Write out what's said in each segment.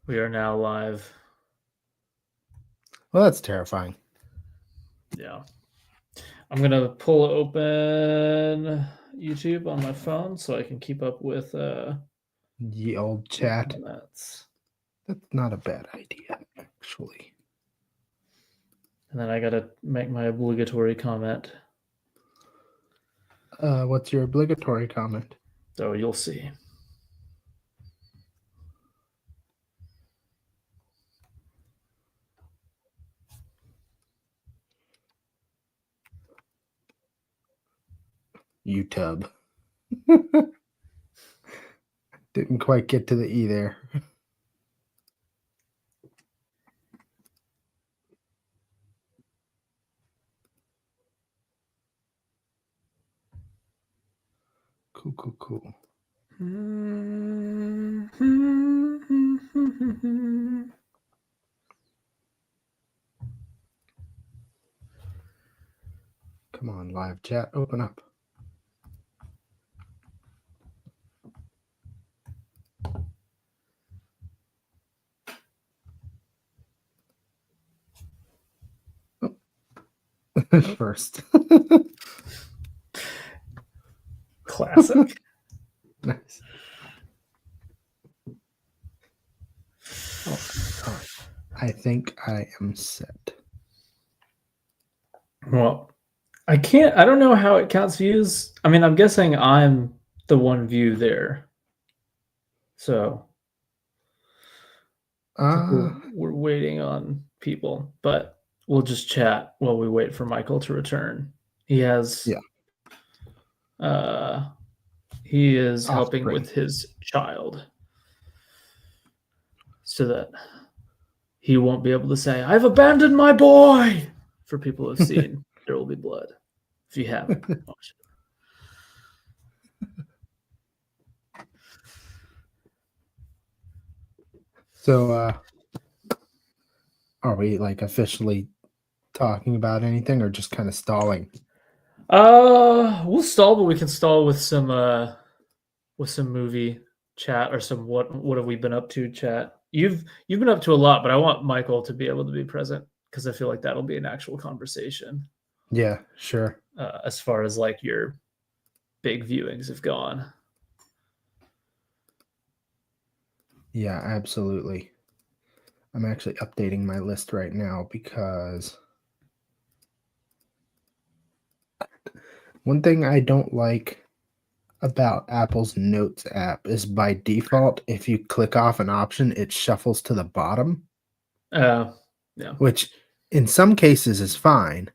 We are now live. Well, that's terrifying. Yeah. I'm going to pull open YouTube on my phone so I can keep up with Ye old chat. comments. That's not a bad idea, actually. And then I got to make my obligatory comment. What's your obligatory comment? So you'll see. YouTube. Didn't quite get to the E there. Cool. Come on, live chat, open up. First. Classic. Nice. All right. I think I am set. Well, I don't know how it counts views. I mean, I'm guessing I'm the one view there. So we're waiting on people, but we'll just chat while we wait for Michael to return. He has, he is helping with his child, so that he won't be able to say, "I've abandoned my boy." For people who have seen, There Will Be Blood. If you haven't, watch it. So, are we like officially talking about anything, or just kind of stalling? We'll stall, but we can stall with some movie chat or some what have we been up to chat. You've been up to a lot, but I want Michael to be able to be present because I feel like that'll be an actual conversation. Yeah, sure. As far as like your big viewings have gone. Yeah, absolutely. I'm actually updating my list right now because one thing I don't like about Apple's Notes app is by default, if you click off an option, it shuffles to the bottom. Yeah. Which in some cases is fine,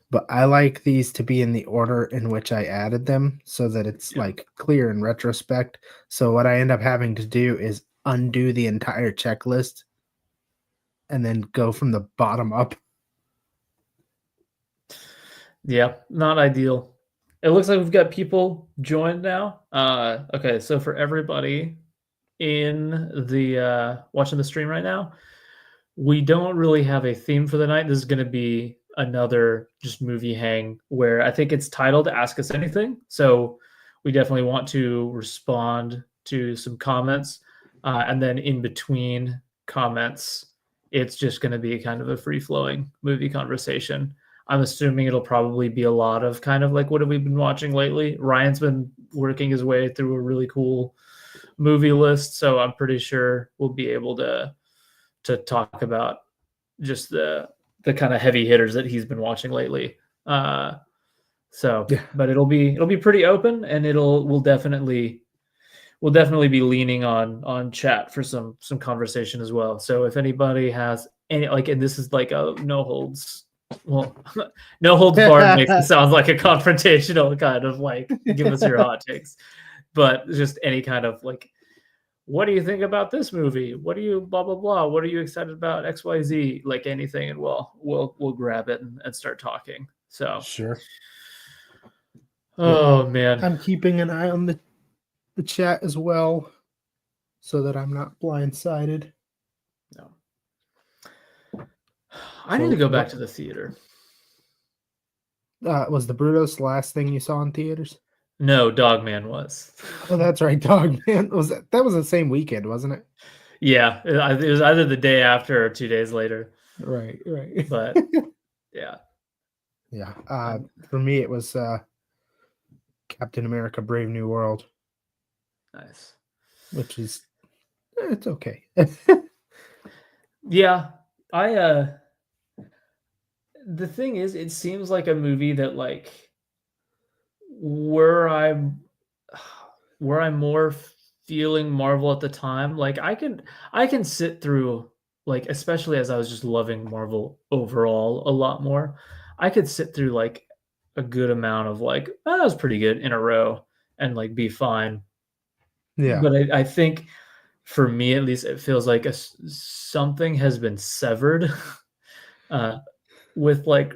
but I like these to be in the order in which I added them so that it's like clear in retrospect. So what I end up having to do is undo the entire checklist and then go from the bottom up. Yeah, not ideal. It looks like we've got people joined now. Okay, so for everybody in the watching the stream right now, we don't really have a theme for the night. This is going to be another just movie hang where I think it's titled Ask Us Anything. So we definitely want to respond to some comments. And then in between comments, it's just going to be kind of a free flowing movie conversation. I'm assuming it'll probably be a lot of kind of like what have we been watching lately. Ryan's been working his way through a really cool movie list, so I'm pretty sure we'll be able to talk about just the kind of heavy hitters that he's been watching lately. But it'll be pretty open, and we'll definitely be leaning on chat for some conversation as well. So if anybody has any and this is like a no holds barred makes it sound like a confrontational kind of like give us your hot takes, but just any kind of like, what do you think about this movie? What do you blah blah blah? What are you excited about XYZ? Like anything, and we'll grab it and start talking. So sure. Oh man, I'm keeping an eye on the chat as well, so that I'm not blindsided. No, I need to go back to the theater. Was the Brutos the last thing you saw in theaters? No, Dogman was. Oh, that's right, Dogman. That was the same weekend, wasn't it? Yeah, it was either the day after or 2 days later. Right. But yeah. Yeah. For me, it was Captain America: Brave New World, Nice. which is it's okay. Yeah, the thing is, it seems like a movie that like where I'm where I'm more feeling Marvel at the time, like I can sit through like especially as I was just loving Marvel overall a lot more. I could sit through like a good amount of like, oh, that was pretty good in a row and like be fine. Yeah. But I think for me at least, it feels like something has been severed uh, with like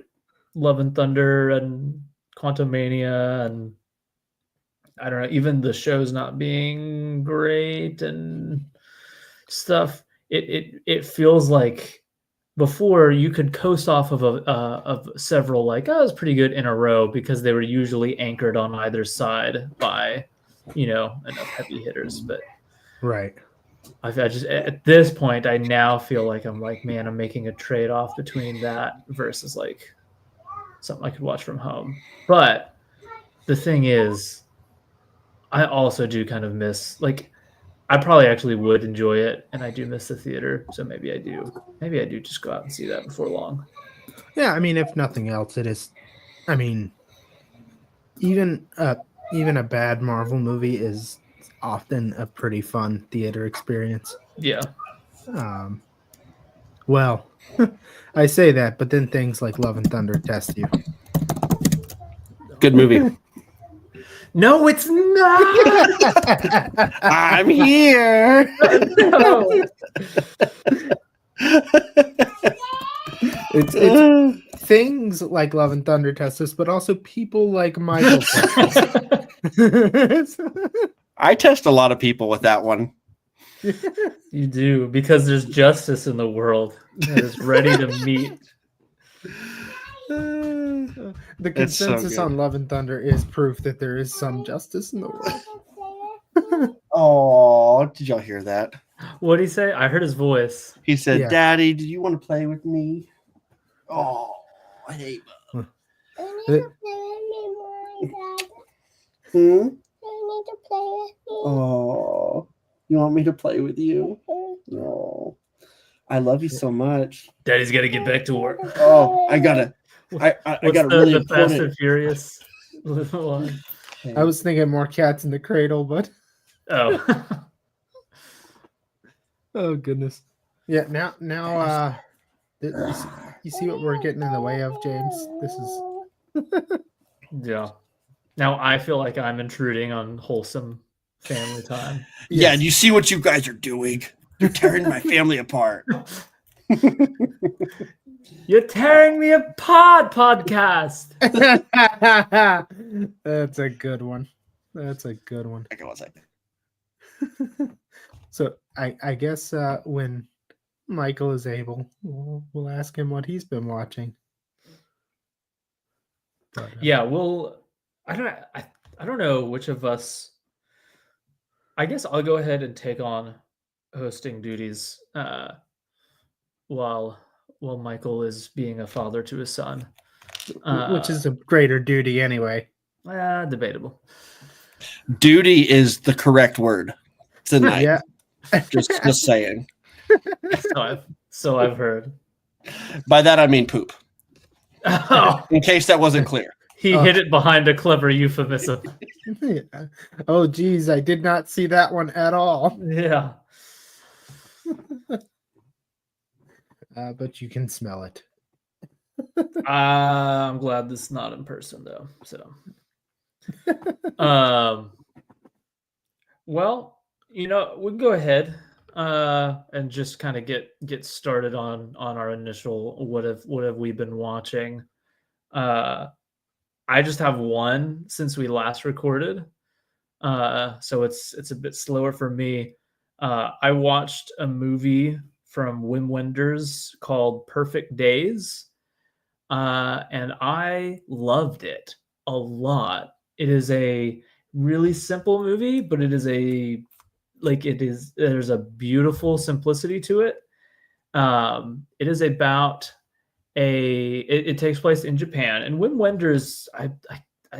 Love and Thunder and Quantumania and I don't know, even the show's not being great and stuff. It feels like before you could coast off of several like oh, it was pretty good in a row because they were usually anchored on either side by enough heavy hitters. But Right. I just at this point I now feel like I'm like man I'm making a trade off between that versus like something I could watch from home. But the thing is, I also do kind of miss like I probably actually would enjoy it, and I do miss the theater. So maybe I do. Maybe I do just go out and see that before long. Yeah. I mean, if nothing else, it is. I mean, even even a bad Marvel movie is often a pretty fun theater experience. Yeah. Um, well, I say that, but then things like Love and Thunder test you. Good movie. No, it's not. I'm here. No. It's things like Love and Thunder test us, but also people like Michael test us. I test a lot of people with that one. You do because there's justice in the world that is ready to meet. The It's so consensus good. on Love and Thunder is proof that there is some justice in the world. Oh, did y'all hear that? What did he say? I heard his voice. He said, Yeah. "Daddy, do you want to play with me?" Oh, I hate. Uh, Hmm? Oh, you want me to play with you? No, I love you so much. Daddy's got to get back to work. Oh, I gotta What's got a the, really the Fast important. and Furious one? I was thinking more cats in the cradle, but Oh. oh goodness. Yeah, now you see what we're getting in the way of, James? This is Yeah. Now I feel like I'm intruding on wholesome family time. Yeah, Yes. do you see what you guys are doing? You're tearing my family apart. You're tearing me apart, podcast. That's a good one. That's a good one. Okay, one second. So I guess when Michael is able, we'll ask him what he's been watching. But, Yeah, well, I don't know which of us. I guess I'll go ahead and take on hosting duties while Michael is being a father to his son. which is a greater duty anyway. Debatable. Duty is the correct word tonight. Yeah. Just saying. So I've heard. By that I mean poop. Oh, In case that wasn't clear. he hid it behind a clever euphemism. Yeah. Oh geez, I did not see that one at all. Yeah. But you can smell it. I'm glad this is not in person though. So, well, we can go ahead and just kind of get started on our initial what have we been watching. I just have one since we last recorded, so it's a bit slower for me. I watched a movie from Wim Wenders called Perfect Days. And I loved it a lot. It is really simple movie, but it is there's a beautiful simplicity to it. It is about it takes place in Japan, and Wim Wenders,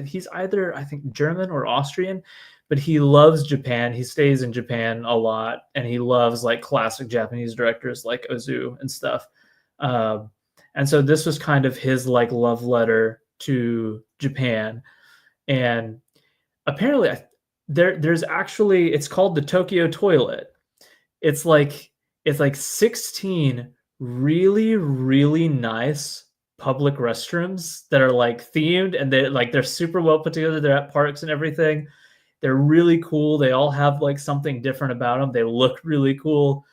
he's either, I think, German or Austrian, but he loves Japan. He stays in Japan a lot, and he loves like classic Japanese directors like Ozu and stuff. And so this was kind of his like love letter to Japan. And apparently, there's actually, it's called the Tokyo Toilet. It's like 16 really, really nice public restrooms that are like themed, and they're super well put together. They're at parks and everything. They're really cool. They all have like something different about them. They look really cool.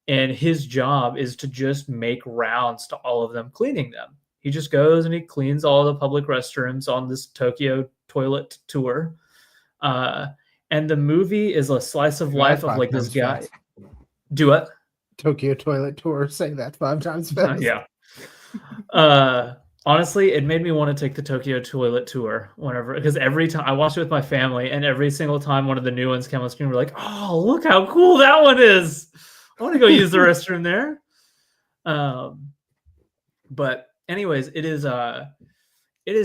And his job is to just make rounds to all of them, cleaning them. He just goes and he cleans all the public restrooms on this Tokyo Toilet tour. And the movie is a slice of life of like this guy. Fast. Do what? Tokyo Toilet Tour. Say that 5 times fast. Yeah. Honestly, it made me want to take the Tokyo Toilet Tour whenever, because every time I watched it with my family, and every single time one of the new ones came on screen, we're like, oh, look how cool that one is. I want to go use the restroom there. But anyways, it is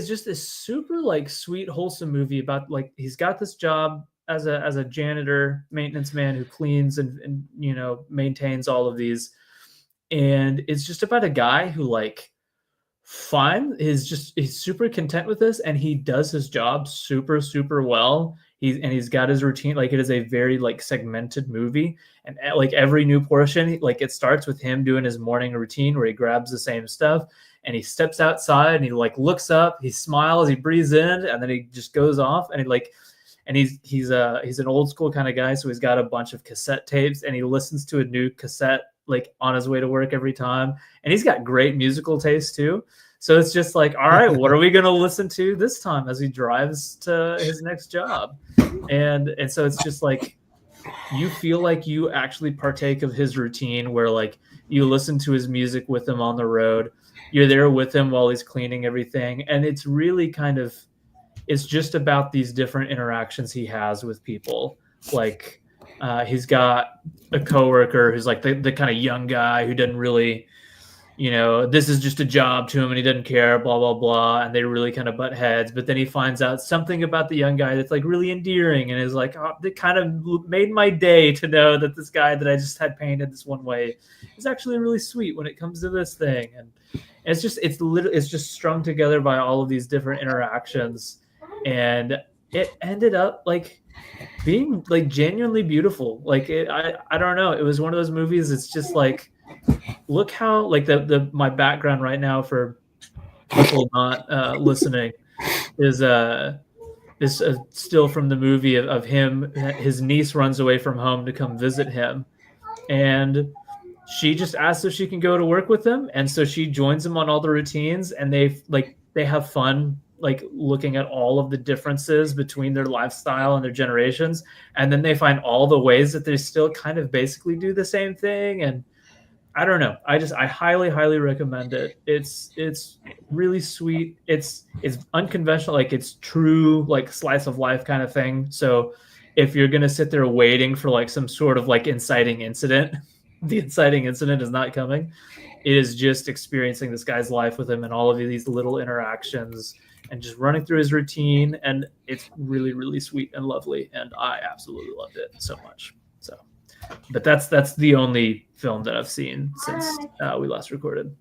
just this super like sweet, wholesome movie about like he's got this job as a janitor, maintenance man who cleans and you know maintains all of these, and it's just about a guy who like he's super content with this, and he does his job super, super well. He's got his routine. Like it is a very like segmented movie, and like every new portion, like it starts with him doing his morning routine where he grabs the same stuff and he steps outside and he like looks up, he smiles, he breathes in, and then he just goes off, and he's an old school kind of guy, so he's got a bunch of cassette tapes, and he listens to a new cassette like on his way to work every time, and he's got great musical taste too. So it's just like, all right, what are we going to listen to this time as he drives to his next job? And so it's just like, you feel like you actually partake of his routine, where like you listen to his music with him on the road. You're there with him while he's cleaning everything. And it's really it's just about these different interactions he has with people. Like he's got a coworker who's like the kind of young guy who doesn't really, you know, this is just a job to him and he doesn't care, blah, blah, blah. And they really kind of butt heads. But then he finds out something about the young guy that's like really endearing, and is like, oh, it kind of made my day to know that this guy that I just had painted this one way is actually really sweet when it comes to this thing. And it's just strung together by all of these different interactions. And it ended up like being like genuinely beautiful. Like I don't know. It was one of those movies. It's just like, look how like my background right now for people not listening is still from the movie of him. His niece runs away from home to come visit him, and she just asks if she can go to work with him, and so she joins him on all the routines, and they have fun like looking at all of the differences between their lifestyle and their generations, and then they find all the ways that they still kind of basically do the same thing. And I don't know. I highly, highly recommend it. It's really sweet. It's unconventional. Like it's true, like slice of life kind of thing. So if you're going to sit there waiting for like some sort of like inciting incident, the inciting incident is not coming. It is just experiencing this guy's life with him and all of these little interactions and just running through his routine. And it's really, really sweet and lovely. And I absolutely loved it so much. So, but that's the only film that I've seen since we last recorded.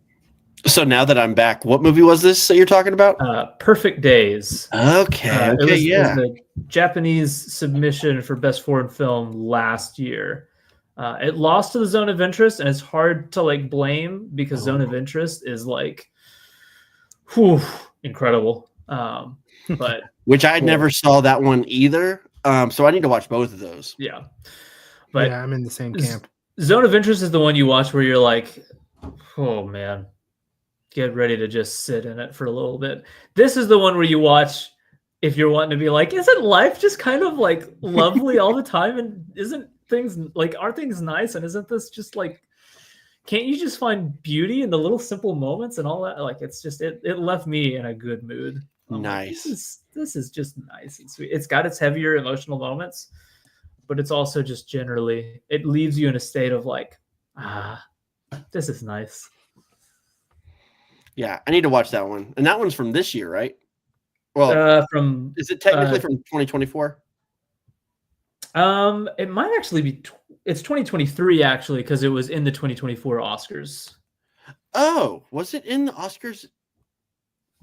So now that I'm back, what movie was this that you're talking about? Perfect Days. Okay. It was the Japanese submission for Best Foreign Film last year. It lost to The Zone of Interest, and it's hard to like blame because Zone of Interest is like, incredible. But which I never saw that one either. So I need to watch both of those. Yeah. But yeah, I'm in the same camp. Zone of Interest is the one you watch where you're like, oh man, get ready to just sit in it for a little bit. This is the one where you watch if you're wanting to be like, isn't life just kind of like lovely all the time? And aren't things nice? And isn't this just like, can't you just find beauty in the little simple moments and all that? Like, it's just, it left me in a good mood. Nice. Like, this this is just nice and sweet. It's got its heavier emotional moments, but it's also just generally, it leaves you in a state of like, this is nice. Yeah, I need to watch that one. And that one's from this year, right? Well, is it technically from 2024? It might actually be. It's 2023 actually, because it was in the 2024 Oscars. Oh, was it in the Oscars?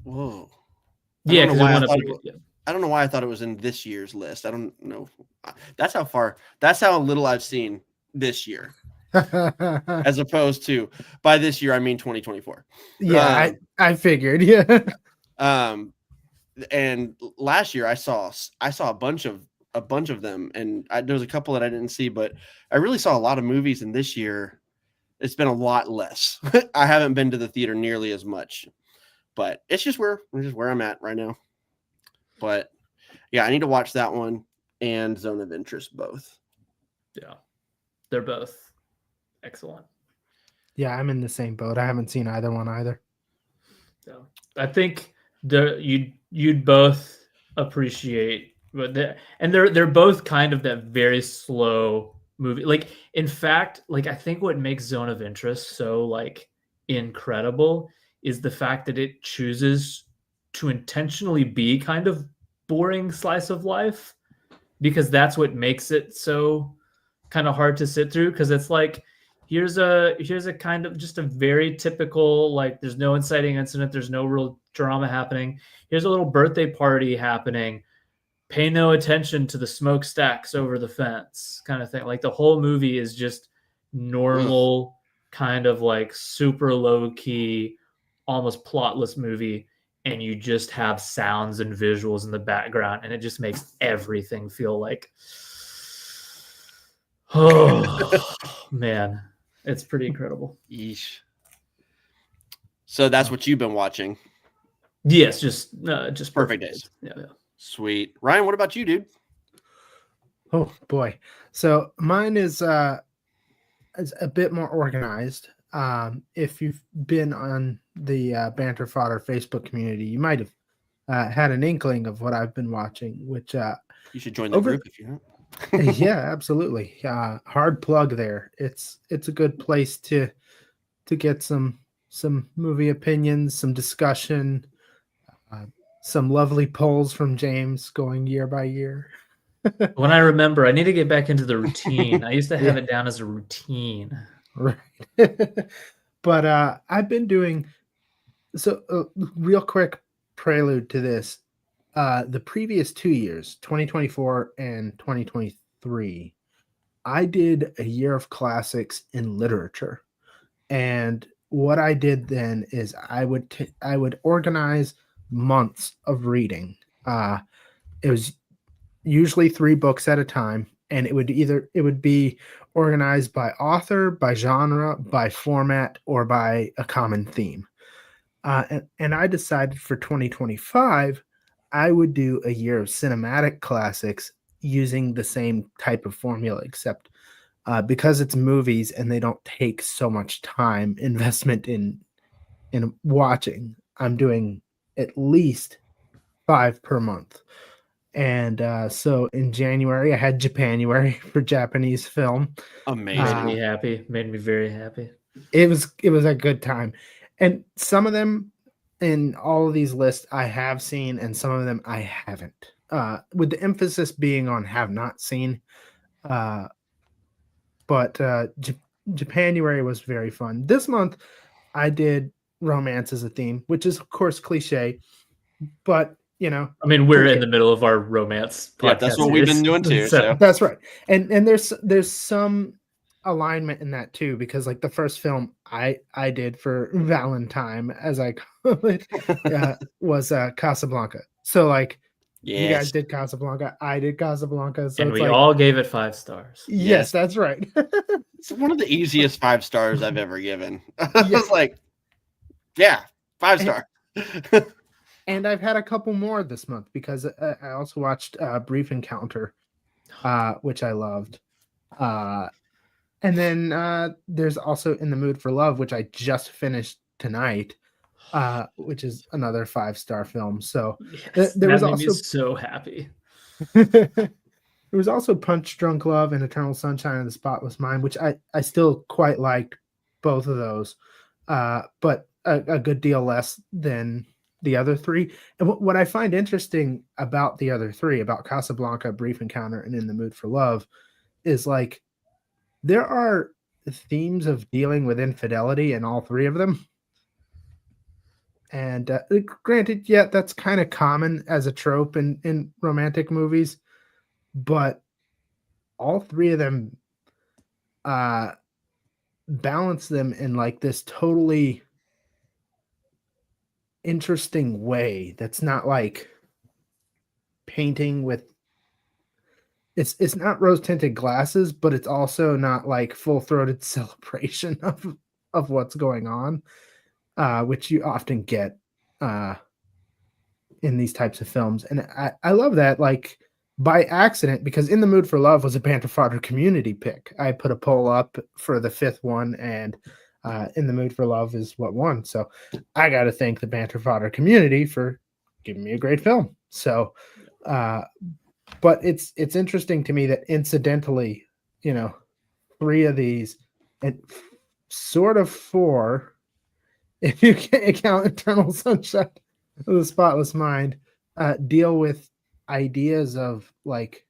Whoa. Yeah, because I don't know why I thought it was in this year's list. I don't know. That's how little I've seen this year. As opposed to, by this year I mean 2024. Yeah, I figured. Yeah. And last year I saw a bunch of them, and there was a couple that I didn't see, but I really saw a lot of movies. And this year it's been a lot less. I haven't been to the theater nearly as much, but it's just where I'm at right now. But yeah, I need to watch that one and Zone of Interest both. Yeah, they're both excellent. Yeah, I'm in the same boat. I haven't seen either one either. Yeah, I think you'd both appreciate, but they're both kind of that very slow movie. Like, in fact, like, I think what makes Zone of Interest so like incredible is the fact that it chooses to intentionally be kind of boring slice of life, because that's what makes it so kind of hard to sit through. Because it's like, here's a kind of just a very typical, like, there's no inciting incident, there's no real drama happening. Here's a little birthday party happening. Pay no attention to the smokestacks over the fence, kind of thing. Like, the whole movie is just normal, kind of like super low key, almost plotless movie, and you just have sounds and visuals in the background, and it just makes everything feel like, oh man, it's pretty incredible. Yeesh. So that's what you've been watching. Yes, just Perfect Days. Yeah. Sweet. Ryan, what about you, dude? Oh boy. So mine is a bit more organized. If you've been on the Banter Fodder Facebook community, you might have had an inkling of what I've been watching, which you should join the group if you haven't. Yeah, absolutely. Hard plug there. It's a good place to get some movie opinions, some discussion, some lovely polls from James going year by year. When I remember, I need to get back into the routine. I used to have it down as a routine. Right. But I've been doing, so real quick prelude to this. The previous 2 years, 2024 and 2023, I did a year of classics in literature. And what I did then is I would organize months of reading. It was usually 3 books at a time, and it would be organized by author, by genre, by format, or by a common theme. And I decided for 2025, I would do a year of cinematic classics using the same type of formula, except because it's movies and they don't take so much time investment in watching, I'm doing at least 5 per month. And so in January, I had Japanuary for Japanese film. Amazing. Made me happy. Made me very happy. It was a good time. And some of them in all of these lists I have seen, and some of them I haven't. With the emphasis being on have not seen. But Japanuary was very fun. This month, I did romance as a theme, which is, of course, cliche. But, you know, I mean, we're in the middle of our romance podcast. Yeah, that's what we've been doing too. So. That's right. And there's some alignment in that too, because like the first film I did for Valentine, as I call it, was Casablanca. So like, you guys did Casablanca, I did Casablanca, so and we all gave it 5 stars. Yes, that's right. It's one of the easiest 5 stars I've ever given. I was like, yeah, 5 star. And I've had a couple more this month because I also watched Brief Encounter, which I loved. And then there's also In the Mood for Love, which I just finished tonight. which is another 5-star film. So Yes, there that was made me also so happy. there was also Punch Drunk Love and Eternal Sunshine of the Spotless Mind, which I still quite liked both of those, but a good deal less than the other three. And what I find interesting about the other three, about Casablanca, Brief Encounter, and In the Mood for Love, is like there are themes of dealing with infidelity in all three of them. And granted, yeah, that's kind of common as a trope in romantic movies, but all three of them balance them in like this totally interesting way that's not like painting with it's not rose-tinted glasses, but it's also not like full-throated celebration of what's going on, which you often get in these types of films. And I love that, like, by accident, because In the Mood for Love was a Banter Fodder community pick. I put a poll up for the 5th one, and In the Mood for Love is what won. So I got to thank the Banter Fodder community for giving me a great film. So, but it's interesting to me that incidentally, 3 of these, and sort of 4, if you can't count Eternal Sunshine of the Spotless Mind, deal with ideas of like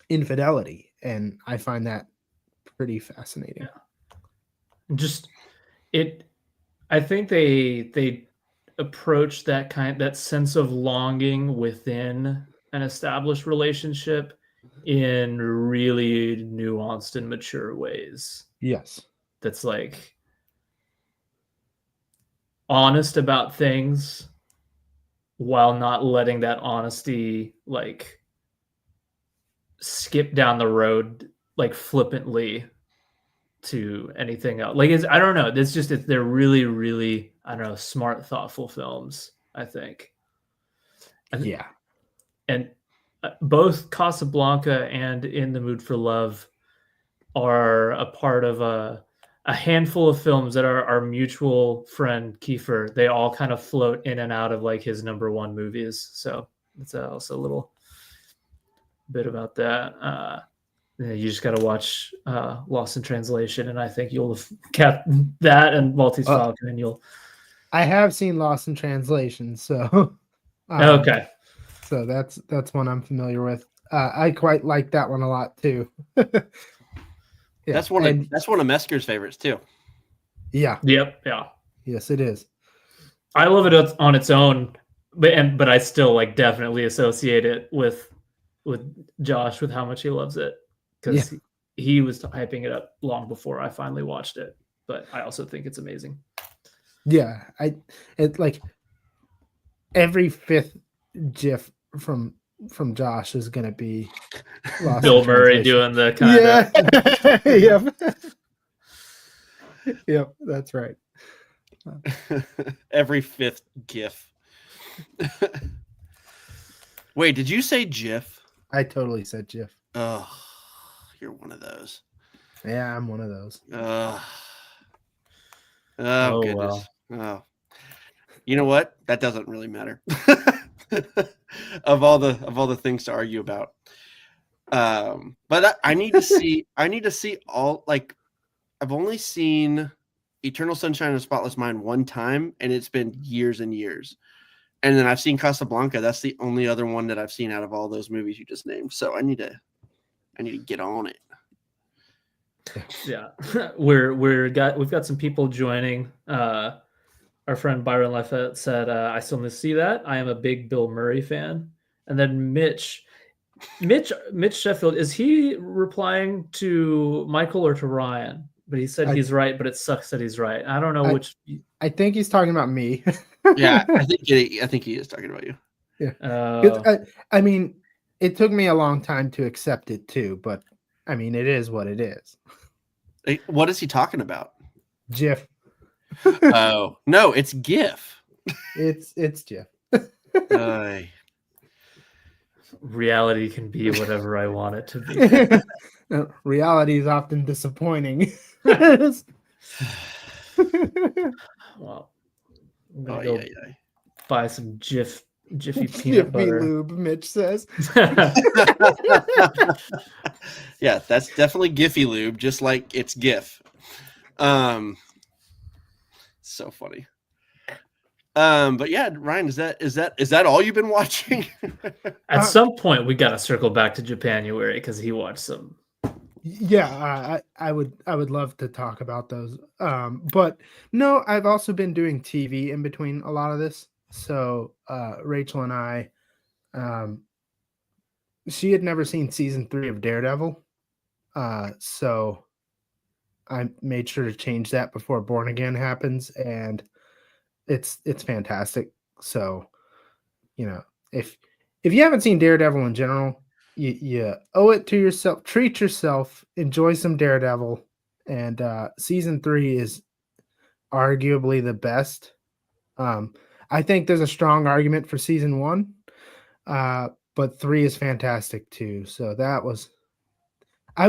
infidelity, and I find that pretty fascinating. I think they approach that sense of longing within an established relationship in really nuanced and mature ways. Yes. That's like honest about things while not letting that honesty like skip down the road like flippantly to anything else. Like I don't know. They're really, really, I don't know, smart, thoughtful films, I think. Yeah. And both Casablanca and In the Mood for Love are a part of a handful of films that our mutual friend Kiefer, they all kind of float in and out of like his number 1 movies. So it's also a little bit about that. You just got to watch Lost in Translation, and I think you'll have kept that and Maltese Falcon, and you'll. I have seen Lost in Translation, so okay. So that's one I'm familiar with. I quite like that one a lot too. Yeah, that's one of Mesker's favorites too. Yeah. Yep. Yeah. Yes, it is. I love it on its own, but I still like definitely associate it with Josh with how much he loves it, because he was hyping it up long before I finally watched it. But I also think it's amazing. Yeah, it like every 5th GIF from Josh is gonna be Lost Bill Murray doing the kind of yep, that's right. Every 5th GIF. Wait, did you say GIF? I totally said GIF. Oh, you're one of those. Yeah, I'm one of those. Oh, goodness. Well. Oh, you know what? That doesn't really matter. of all the things to argue about. But I need to see. I need to see all. Like, I've only seen Eternal Sunshine of the Spotless Mind one time, and it's been years and years. And then I've seen Casablanca. That's the only other one that I've seen out of all those movies you just named. So I need to get on it. Yeah, we've got some people joining. Our friend Byron Lafayette said, "I still need to see that. I am a big Bill Murray fan." And then Mitch Sheffield, is he replying to Michael or to Ryan? But he said he's right, but it sucks that he's right. I don't know which. I think he's talking about me. Yeah, I think he is talking about you. Yeah. I mean, it took me a long time to accept it too, but I mean, it is what it is. What is he talking about? GIF. Oh no, it's GIF. It's GIF. Reality can be whatever I want it to be. Reality is often disappointing. Well, I'm gonna Oh go yeah. buy some Jiffy peanut Jiffy butter. lube, Mitch says. Yeah, that's definitely Giphy lube, just like it's GIF. So funny. But yeah, Ryan, is that all you've been watching? At some point, we got to circle back to Japanuary because he watched some. Yeah, I would love to talk about those. But no, I've also been doing TV in between a lot of this. So Rachel and I, she had never seen season 3 of Daredevil. So I made sure to change that before Born Again happens, and it's fantastic. So, you know, if you haven't seen Daredevil in general, you owe it to yourself. Treat yourself, enjoy some Daredevil, and season 3 is arguably the best. I think there's a strong argument for season 1, but 3 is fantastic too. So I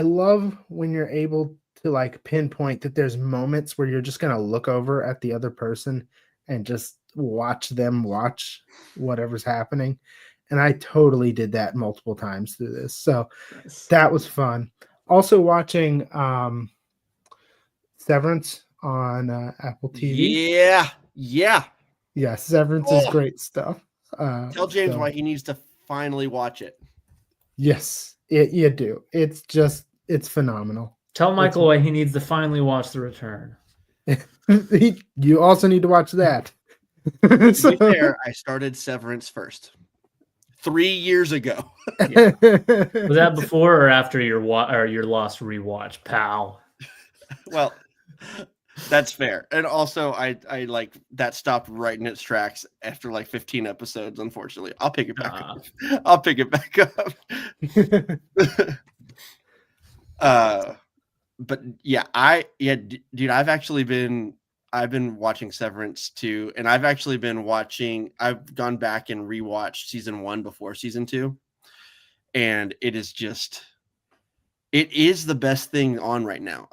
love when you're able to like pinpoint that there's moments where you're just gonna look over at the other person and just watch them watch whatever's happening. And I totally did that multiple times through this. So Nice. that was fun. Also watching Severance on Apple TV. Yeah. Yeah, Severance is great stuff. Tell James so, why he needs to finally watch it. Yes, you do. It's phenomenal. Tell Michael why he needs to finally watch The Return. You also need to watch that. To be fair, I started Severance first 3 years ago. Yeah. Was that before or after your Lost rewatch, pal? Well, that's fair. And also I like that stopped right in its tracks after like 15 episodes, unfortunately. I'll pick it back up. I'll pick it back up. But yeah, dude, I've been watching Severance too, and I've gone back and rewatched season 1 before season 2, and it is the best thing on right now.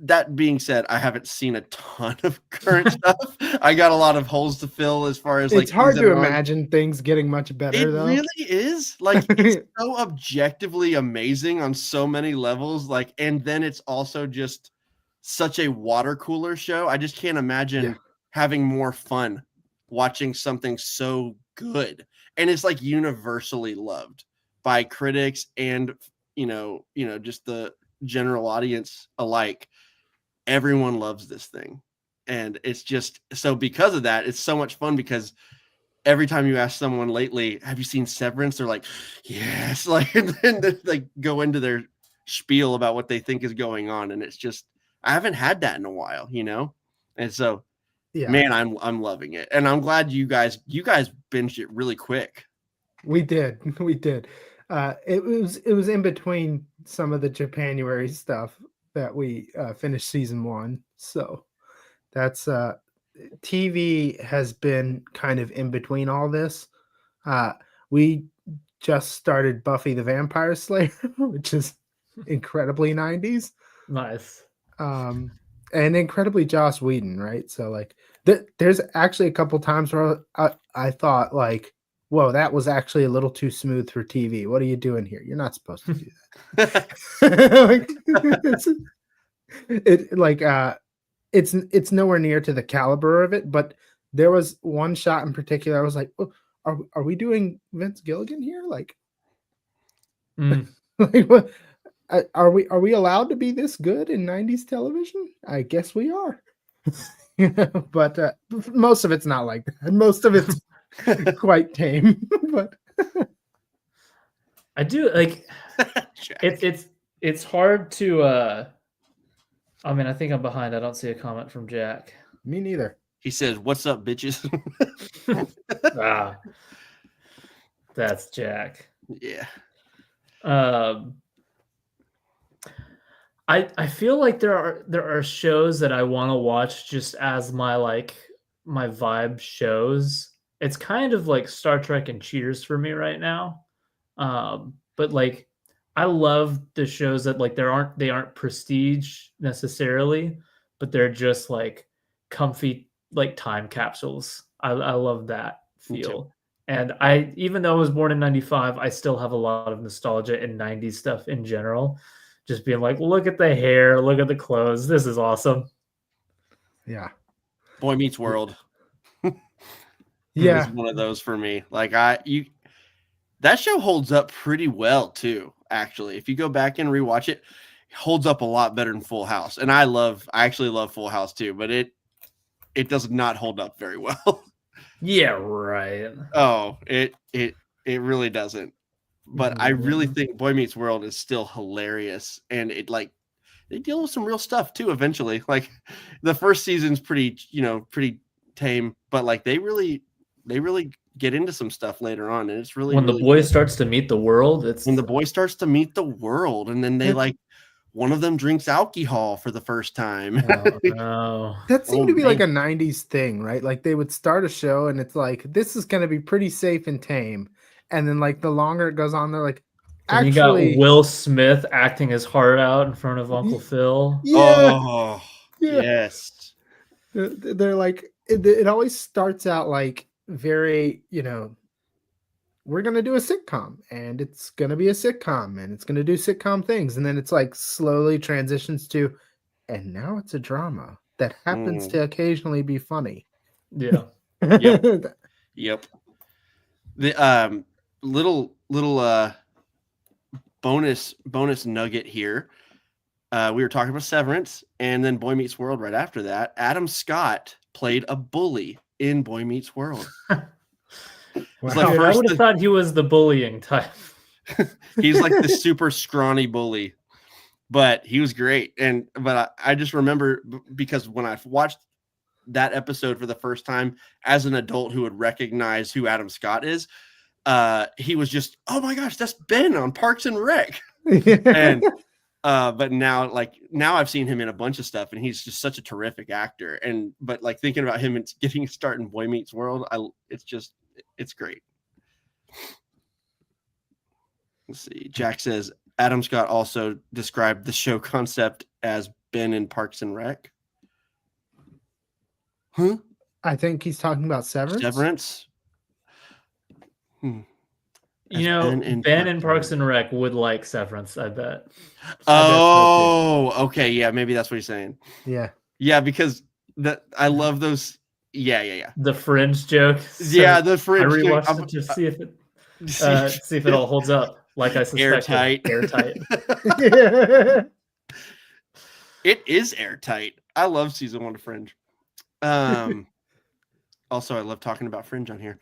That being said, I haven't seen a ton of current stuff. I got a lot of holes to fill as far as like it's hard to imagine things getting much better. It though. really is. Like it's so objectively amazing on so many levels. Like, and then it's also just such a water cooler show. I just can't imagine having more fun watching something so good. And it's like universally loved by critics and just the general audience alike. Everyone loves this thing. And it's just so because of that, it's so much fun because every time you ask someone lately, have you seen Severance? They're like, yes. Like, and then they go into their spiel about what they think is going on. And it's just, I haven't had that in a while, And so, man, I'm loving it. And I'm glad you guys binged it really quick. We did. It was in between some of the Japanuary stuff that we finished season 1. So that's TV has been kind of in between all this. We just started Buffy the Vampire Slayer, which is incredibly 90s. Nice. And incredibly Joss Whedon, right? So like there's actually a couple times where I thought like, whoa, that was actually a little too smooth for TV. What are you doing here? You're not supposed to do that. It's nowhere near to the caliber of it, but there was one shot in particular I was like, oh, are we doing Vince Gilligan here? Like, like what? Are we allowed to be this good in 90s television? I guess we are. But most of it's not like that. Most of it's quite tame. But I do like it's hard to I mean, I think I'm behind. I don't see a comment from Jack. Me neither. He says, "What's up, bitches?" That's Jack. Yeah. I feel like there are shows that I want to watch just as my vibe shows. It's kind of like Star Trek and Cheers for me right now. But like I love the shows that like they aren't prestige necessarily, but they're just like comfy, like time capsules. I love that Me too. feel. And I, even though I was born in 95, I still have a lot of nostalgia in 90s stuff in general. Just being like, look at the hair, look at the clothes. This is awesome. Yeah. Boy Meets World. Yeah. Was one of those for me. Like that show holds up pretty well too. Actually, if you go back and rewatch it, it holds up a lot better than Full House. And I actually love Full House too, but it does not hold up very well. Yeah, right. Oh, it really doesn't. But I really think Boy Meets World is still hilarious, and it like they deal with some real stuff too. Eventually, like the first season's pretty tame, but like they really get into some stuff later on, and it's really When the really boy good. starts to meet the world, it's When the boy starts to meet the world, and then they like one of them drinks alcohol for the first time. oh no. That seemed to be like a man. 90s thing, right? Like they would start a show and it's like, this is going to be pretty safe and tame. And then, like, the longer it goes on, they're like, Then you got actually, Will Smith acting his heart out in front of Uncle Phil. yeah, Oh, yeah. yes. They're like, it always starts out like very, we're going to do a sitcom and it's going to be a sitcom and it's going to do sitcom things. And then it's like slowly transitions to, and now it's a drama that happens to occasionally be funny. Yeah. Yep. Yep. The little bonus nugget here. We were talking about Severance and then Boy Meets World right after that. Adam Scott played a bully in Boy Meets World. Wow. like Dude, I would have thought he was the bullying type. He's like the super scrawny bully, but he was great. But I just remember because when I watched that episode for the first time as an adult who would recognize who Adam Scott is, he was just, oh my gosh, that's Ben on Parks and Rec. And but now I've seen him in a bunch of stuff and he's just such a terrific actor. But like thinking about him and getting a start in Boy Meets World, it's great. Let's see. Jack says Adam Scott also described the show concept as Ben in Parks and Rec. Huh? I think he's talking about Severance. Severance. You know, Ben in Parks and Rec would like Severance, I bet. Oh, okay. Yeah, maybe that's what he's saying. Yeah. Yeah, because I love those. Yeah. The Fringe joke. So yeah, the Fringe. I rewatched it to see if it all holds up. Like I suspected. Airtight. It is airtight. I love season 1 of Fringe. Also, I love talking about Fringe on here.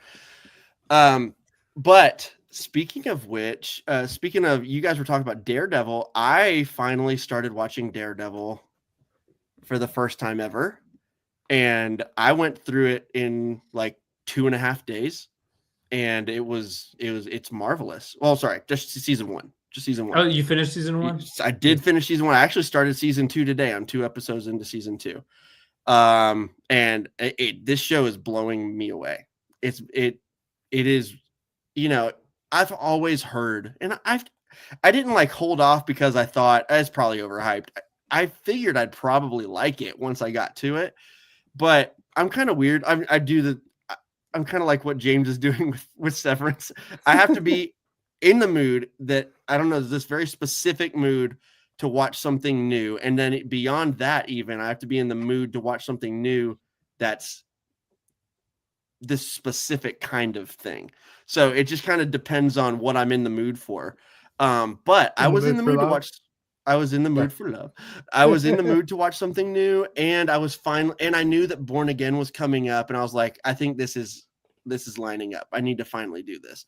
But speaking of which, you guys were talking about Daredevil. I finally started watching Daredevil for the first time ever. And I went through it in like 2.5 days. And it's marvelous. Well, sorry, just season 1. Just season 1. Oh, you finished season 1? I did finish season 1. I actually started season 2 today. I'm 2 episodes into season 2. And this show is blowing me away. It is, I've always heard, and I didn't like hold off because I thought it's probably overhyped. I figured I'd probably like it once I got to it, but I'm kind of weird. I'm kind of like what James is doing with Severance. I have to be in the mood that, I don't know, this very specific mood to watch something new. And then beyond that, even I have to be in the mood to watch something new that's this specific kind of thing. So it just kind of depends on what I'm in the mood for. But I was in the mood to watch. I was in the mood for love. I was in the mood to watch something new, and I knew that Born Again was coming up, and I was like, I think this is lining up. I need to finally do this.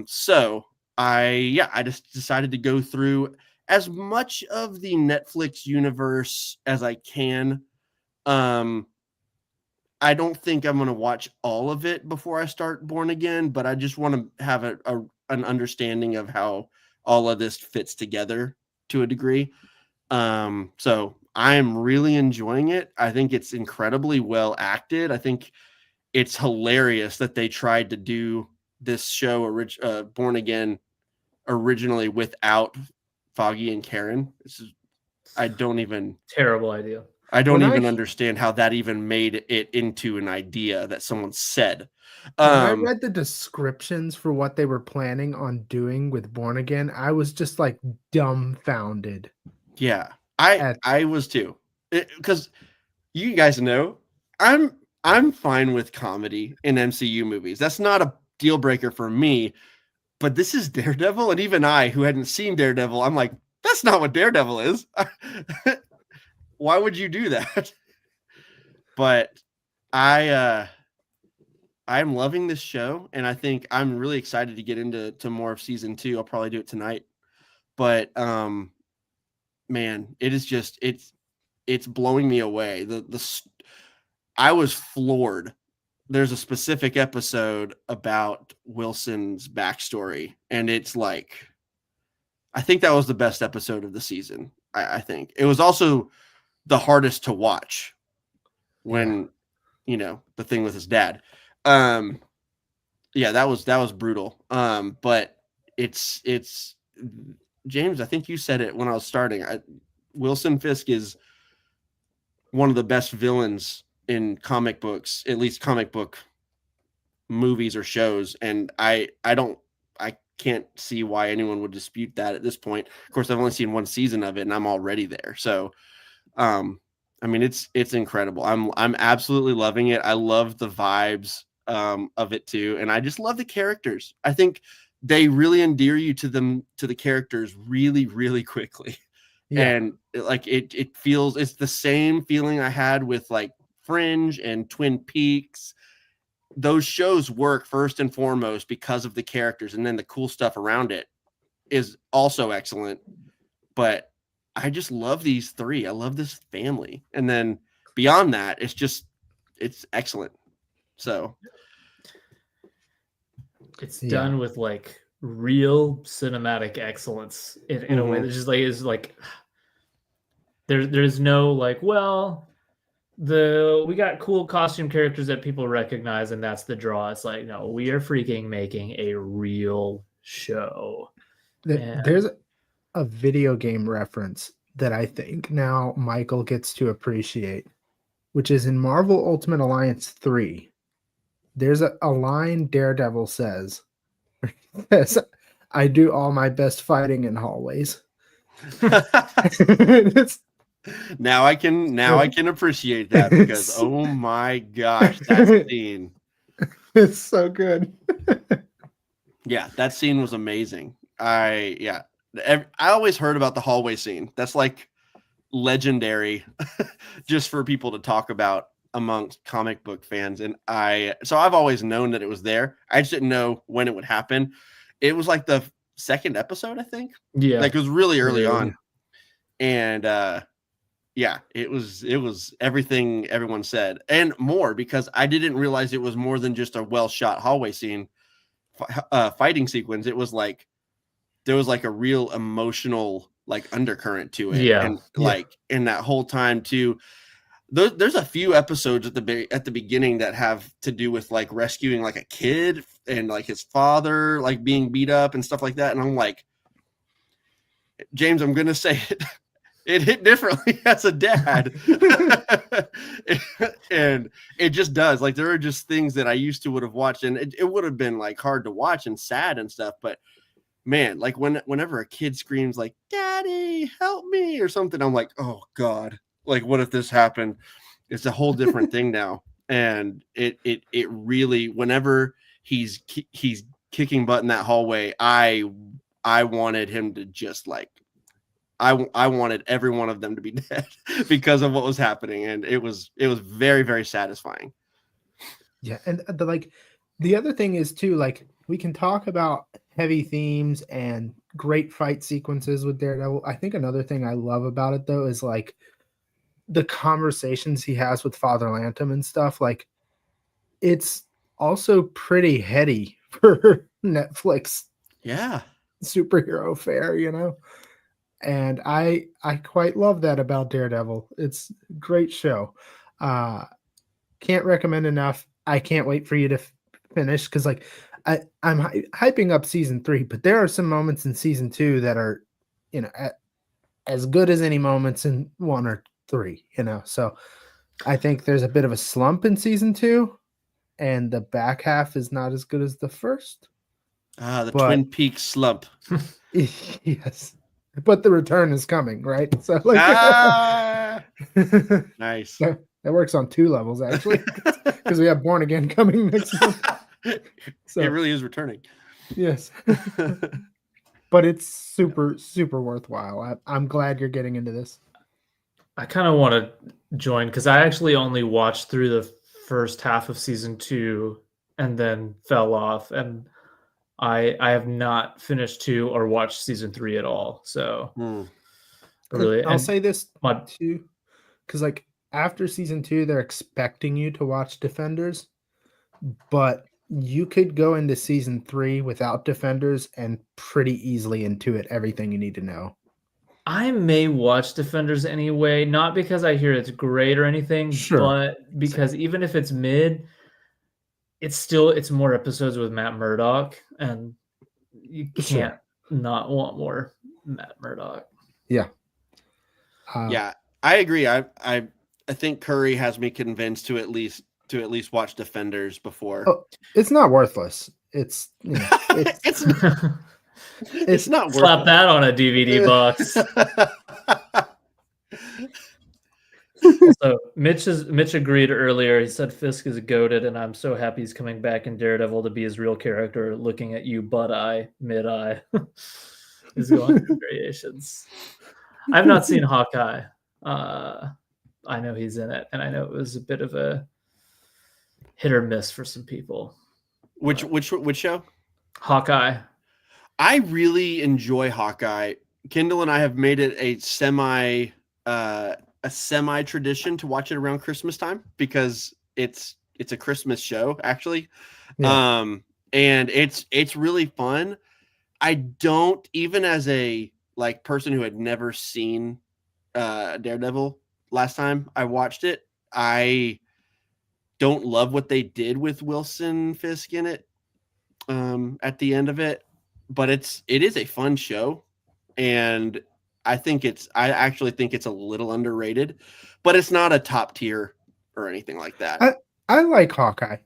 So I just decided to go through as much of the Netflix universe as I can. I don't think I'm going to watch all of it before I start Born Again, but I just want to have an understanding of how all of this fits together to a degree. So I'm really enjoying it. I think it's incredibly well acted. I think it's hilarious that they tried to do this show, Born Again, originally without Foggy and Karen. I don't even. Terrible idea. I don't When I- even understand how that even made it into an idea that someone said. When I read the descriptions for what they were planning on doing with Born Again, I was just like dumbfounded. Yeah, At- I was too, because you guys know I'm fine with comedy in MCU movies. That's not a deal breaker for me. But this is Daredevil, and even I, who hadn't seen Daredevil, I'm like, that's not what Daredevil is. Why would you do that? But I'm loving this show, and I think I'm really excited to get into more of season 2. I'll probably do it tonight. But man, it is just it's blowing me away. I was floored. There's a specific episode about Wilson's backstory, and it's like, I think that was the best episode of the season. I think it was also the hardest to watch when, the thing with his dad. Yeah, that was brutal. But it's James, I think you said it when I was starting. Wilson Fisk is one of the best villains in comic books, at least comic book movies or shows, and I can't see why anyone would dispute that at this point. Of course, I've only seen one season of it, and I'm already there. So, I mean, it's incredible. I'm absolutely loving it. I love the vibes of it too, and I just love the characters. I think they really endear you to the characters really, really quickly. Yeah. And it feels, it's the same feeling I had with like Fringe and Twin Peaks. Those shows work first and foremost because of the characters, and then the cool stuff around it is also excellent. But I just love these three. I love this family. And then beyond that, it's excellent. So it's done with like real cinematic excellence in a way that just like is like there's no like, well, we got cool costume characters that people recognize and that's the draw. It's like, no, we are freaking making a real show. There's a video game reference that I think now Michael gets to appreciate, which is in Marvel Ultimate Alliance 3. There's a line Daredevil says, I do all my best fighting in hallways. Now I can appreciate that, because oh my gosh, that scene. It's so good. Yeah, that scene was amazing. I always heard about the hallway scene. That's like legendary just for people to talk about amongst comic book fans. And so I've always known that it was there. I just didn't know when it would happen. It was like the second episode, I think. Yeah. Like it was really early on. And yeah, it was everything everyone said and more, because I didn't realize it was more than just a well-shot hallway scene fighting sequence. It was like there was like a real emotional like undercurrent to it. Yeah. And like in that whole time too, there's a few episodes at the beginning that have to do with like rescuing like a kid and like his father like being beat up and stuff like that. And I'm like, James, I'm gonna say it hit differently as a dad. And it just does. Like there are just things that I used to would have watched, and it would have been like hard to watch and sad and stuff. But man, like whenever a kid screams like, "Daddy, help me," or something, I'm like, oh God, like what if this happened? It's a whole different thing now. And it really, whenever he's kicking butt in that hallway, I wanted him to just like, I wanted every one of them to be dead because of what was happening. And it was very, very satisfying. Yeah. And the other thing is too, like we can talk about heavy themes and great fight sequences with Daredevil. I think another thing I love about it though is like the conversations he has with Father Lantom and stuff. Like it's also pretty heady for Netflix. Yeah. Superhero fare, and I quite love that about Daredevil. It's a great show. Can't recommend enough. I can't wait for you to finish, because like I'm hyping up season 3, but there are some moments in season 2 that are as good as any moments in 1 or 3, So I think there's a bit of a slump in season 2, and the back half is not as good as the first. The But- Twin Peaks slump. Yes. But the return is coming, right? So like Nice. that works on 2 levels actually, because we have Born Again coming next month. So It really is returning. yes. But it's super, super worthwhile. I'm glad you're getting into this. I kind of want to join because I actually only watched through the first half of season 2 and then fell off, and I have not finished 2 or watched season 3 at all. So really, I'll say this my too, because like after season 2, they're expecting you to watch Defenders, but you could go into season 3 without Defenders and pretty easily intuit everything you need to know. I may watch Defenders anyway, not because I hear it's great or anything, Sure. but because even if it's mid, it's more episodes with Matt Murdock, and you can't not want more Matt Murdock. Yeah. Yeah, I agree. I think Curry has me convinced to at least watch Defenders before. Oh, it's not worthless. It's It's not worth Slap it. that on a DVD box. So Mitch agreed earlier. He said Fisk is goated, and I'm so happy he's coming back in Daredevil to be his real character. Looking at you, butt eye, mid eye. He's going through variations. I've not seen Hawkeye. I know he's in it, and I know it was a bit of a hit or miss for some people. Which show? Hawkeye. I really enjoy Hawkeye. Kendall and I have made it a semi tradition to watch it around Christmas time because it's a Christmas show actually. Yeah. And it's really fun. I don't, even as a like person who had never seen Daredevil last time I watched it, I don't love what they did with Wilson Fisk in it at the end of it, but it is a fun show, and I actually think it's a little underrated, but it's not a top tier or anything like that. I like Hawkeye.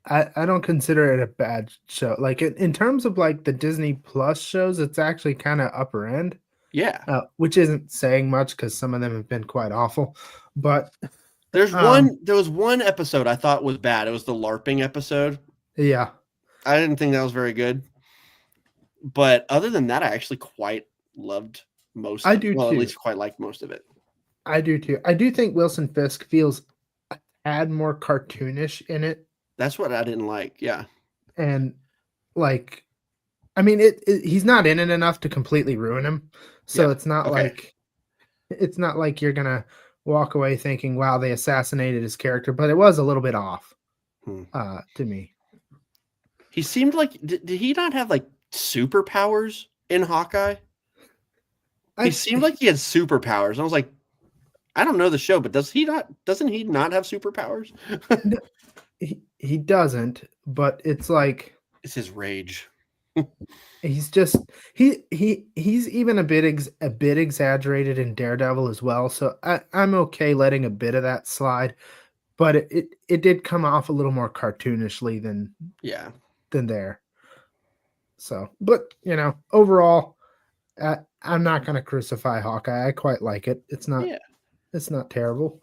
I don't consider it a bad show. Like in terms of like the Disney Plus shows, it's actually kind of upper end. Yeah. Which isn't saying much because some of them have been quite awful. But there was one episode I thought was bad. It was the LARPing episode. Yeah. I didn't think that was very good. But other than that, I actually quite loved most of it. Well, at least quite liked most of it. I do too. I do think Wilson Fisk feels a tad more cartoonish in it. That's what I didn't like. Yeah. And like, I mean, he's not in it enough to completely ruin him. So it's not like you're gonna walk away thinking, wow, they assassinated his character, but it was a little bit off to me. He seemed like did he not have like superpowers in Hawkeye? He seemed like he had superpowers. And I was like, I don't know the show, but doesn't he not have superpowers? He doesn't, but it's like it's his rage. He's just he's even a bit exaggerated in Daredevil as well. So I'm okay letting a bit of that slide, but it did come off a little more cartoonishly than there. So, but overall, I'm not going to crucify Hawkeye. I quite like it. It's not terrible.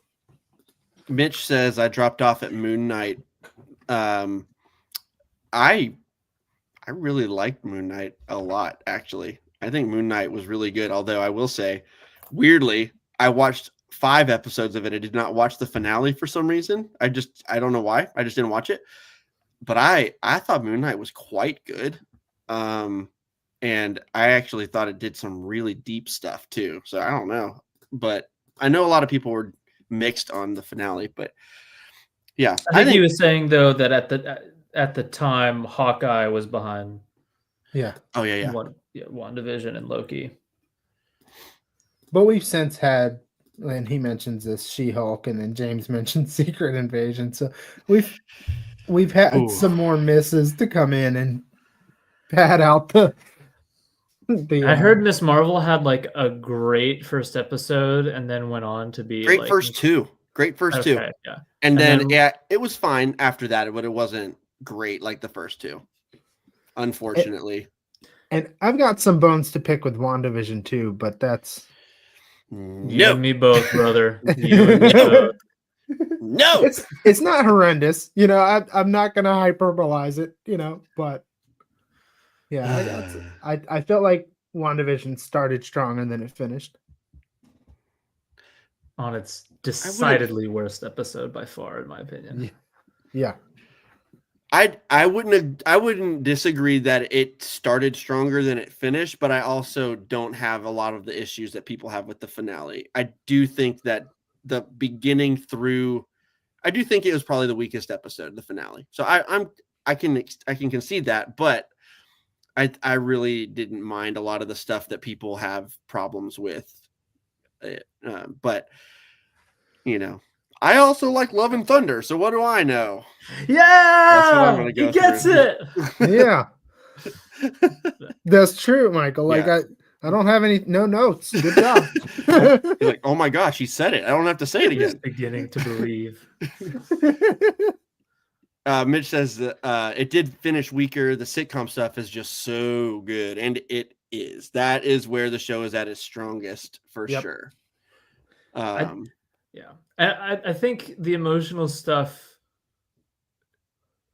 Mitch says I dropped off at Moon Knight. I really liked Moon Knight a lot, actually. I think Moon Knight was really good, although I will say, weirdly, I watched 5 episodes of it. I did not watch the finale for some reason. I don't know why. I just didn't watch it. But I thought Moon Knight was quite good. And I actually thought it did some really deep stuff too. So I don't know. But I know a lot of people were mixed on the finale, but yeah. I think he was saying though that at the time Hawkeye was behind WandaVision and Loki. But we've since had, and he mentions this, She-Hulk, and then James mentioned Secret Invasion. So we've had some more misses to come in and pad out I heard Miss Marvel had like a great first episode and then went on to be Great like first two. Great first two. okay, yeah. And then, then yeah, it was fine after that, but it wasn't great like the first two, unfortunately. And I've got some bones to pick with WandaVision too, but that's you and me both, brother. You and me No. both. No. it's not horrendous, you know. I'm not gonna hyperbolize it, you know, but yeah, I felt like WandaVision started strong and then it finished On its decidedly worst episode by far, in my opinion. Yeah. I wouldn't disagree that it started stronger than it finished, but I also don't have a lot of the issues that people have with the finale. I do think that the beginning through, I do think it was probably the weakest episode, the finale. So I can concede that, but I really didn't mind a lot of the stuff that people have problems with. But you know, I also like Love and Thunder. So what do I know? Yeah, that's what I'm gonna go he gets through. it. Yeah, that's true, Michael. Like Yeah. I don't have no notes. Good job. You're like, oh my gosh, he said it. I don't have to say it again. Just beginning to believe. Mitch says that it did finish weaker. The sitcom stuff is just so good, and it is. That is where the show is at its strongest for sure. Yeah, I think the emotional stuff,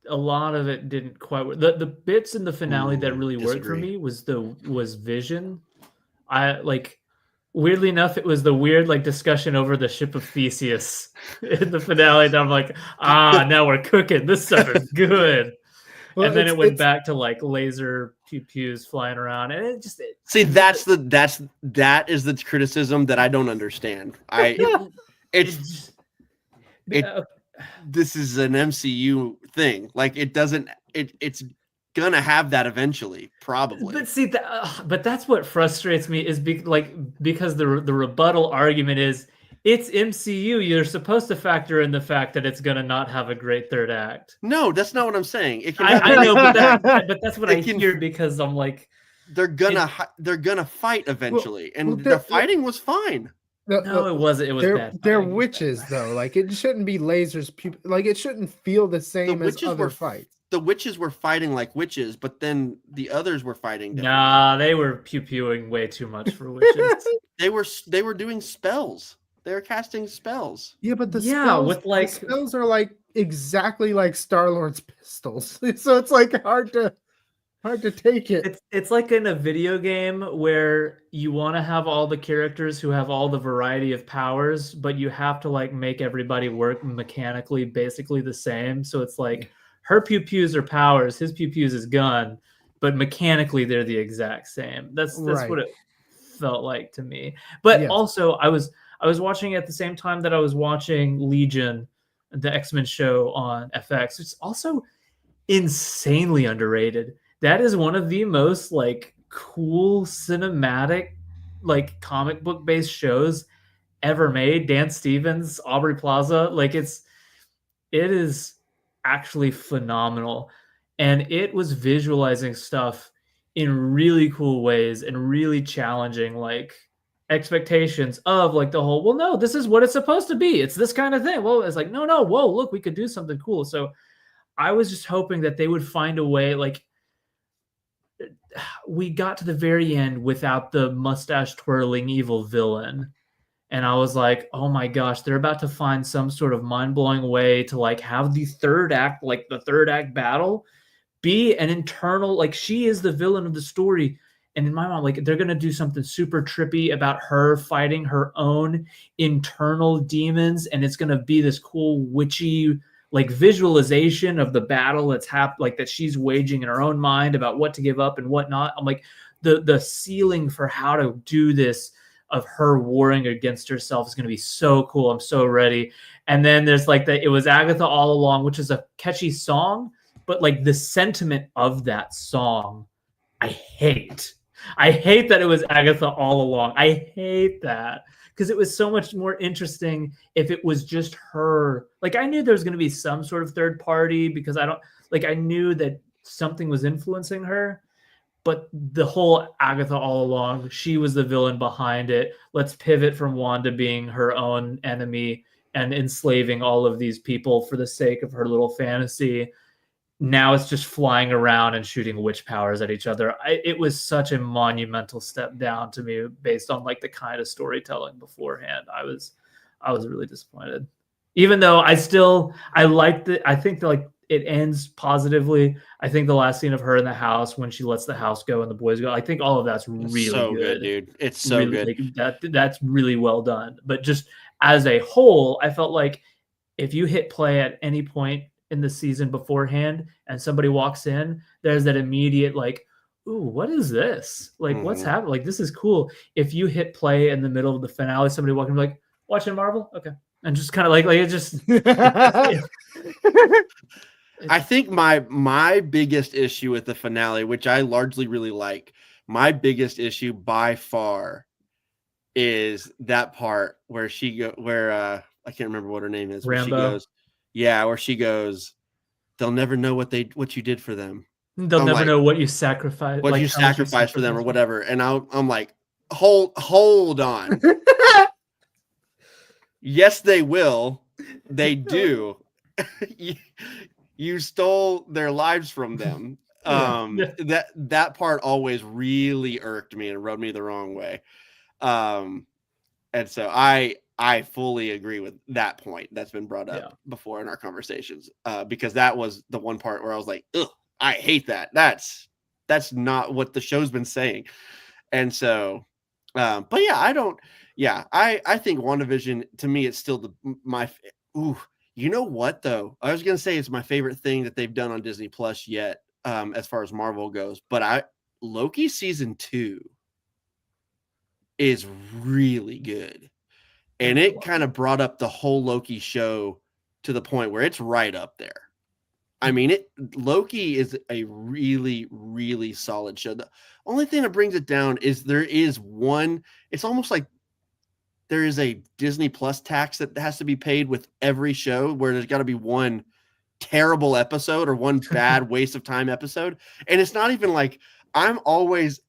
a lot of it didn't quite work. The bits in the finale that really worked for me was Vision. Weirdly enough, it was the weird like discussion over the ship of Theseus in the finale. And I'm like, now we're cooking. This stuff is good. Well, and then it went back to like laser pew-pews flying around, and it just see that is the criticism that I don't understand. This is an MCU thing. Like it's gonna have that eventually, probably. But see, but that's what frustrates me is because the rebuttal argument is it's MCU. You're supposed to factor in the fact that it's gonna not have a great third act. No, that's not what I'm saying. It can I know, but that's what I hear because I'm like, they're gonna fight eventually, and the fighting was fine. No, it wasn't. It was bad. They're witches, though. Like it shouldn't be lasers. Like it shouldn't feel the same as other fights. The witches were fighting like witches, but then the others were fighting differently. Nah, they were pew-pewing way too much for witches. They were doing spells. They were casting spells. Yeah, but the spells are like exactly like Star-Lord's pistols. So it's like hard to take it. It's like in a video game where you want to have all the characters who have all the variety of powers, but you have to like make everybody work mechanically basically the same. So it's like her pew-pews are powers, his pew-pews is gun, but mechanically they're the exact same. That's what it felt like to me. But also I was watching at the same time that I was watching Legion, the X-Men show on FX. It's also insanely underrated. That is one of the most like cool cinematic, like comic book based shows ever made. Dan Stevens, Aubrey Plaza, like it is actually phenomenal. And it was visualizing stuff in really cool ways and really challenging like expectations of like the whole, well, no, this is what it's supposed to be. It's this kind of thing. Well, it's like, no, whoa, look, we could do something cool. So I was just hoping that they would find a way, like, we got to the very end without the mustache twirling evil villain. And I was like, oh my gosh, they're about to find some sort of mind-blowing way to like have the third act, like the third act battle be an internal, like she is the villain of the story. And in my mind, like they're going to do something super trippy about her fighting her own internal demons. And it's going to be this cool witchy like visualization of the battle that's like that she's waging in her own mind about what to give up and what not. I'm like the ceiling for how to do this of her warring against herself is going to be so cool. I'm so ready. And then there's like it was Agatha All Along, which is a catchy song, but like the sentiment of that song, I hate that it was Agatha All Along. I hate that. Because it was so much more interesting if it was just her. Like I knew there was going to be some sort of third party because I knew that something was influencing her, but the whole Agatha all along, she was the villain behind it. Let's pivot from Wanda being her own enemy and enslaving all of these people for the sake of her little fantasy. Now it's just flying around and shooting witch powers at each other. It was such a monumental step down to me based on like the kind of storytelling beforehand. I was really disappointed. Even though I liked it. I think that, like, it ends positively. I think the last scene of her in the house when she lets the house go and the boys go, I think all of that's really so good. dude. It's so really, good. like, that's really well done. But just as a whole, I felt like if you hit play at any point in the season beforehand and somebody walks in, there's that immediate like, ooh, what is this? Like, what's happening? Like, this is cool. If you hit play in the middle of the finale, somebody walking like, watching Marvel? Okay. And just kind of like it just I think my biggest issue with the finale, which I largely really like, my biggest issue by far is that part where I can't remember what her name is. Where she Rambo. goes, yeah, where she goes, they'll never know what you did for them. They'll never know what you sacrificed. What like you sacrificed for them or whatever. And I'm like, hold on. Yes, they will. They do. You stole their lives from them. That part always really irked me and rubbed me the wrong way. And so I fully agree with that point that's been brought up before in our conversations. Because that was the one part where I was like, ugh, I hate that. That's not what the show's been saying. And so, but yeah, I think WandaVision, to me, it's still you know what though? I was gonna say it's my favorite thing that they've done on Disney Plus yet, as far as Marvel goes. But Loki season 2 is really good, and it kind of brought up the whole Loki show to the point where it's right up there. I mean, Loki is a really, really solid show. The only thing that brings it down is there is one. It's almost like there is a Disney Plus tax that has to be paid with every show, where there's got to be one terrible episode or one bad waste of time episode. And it's not even like I am always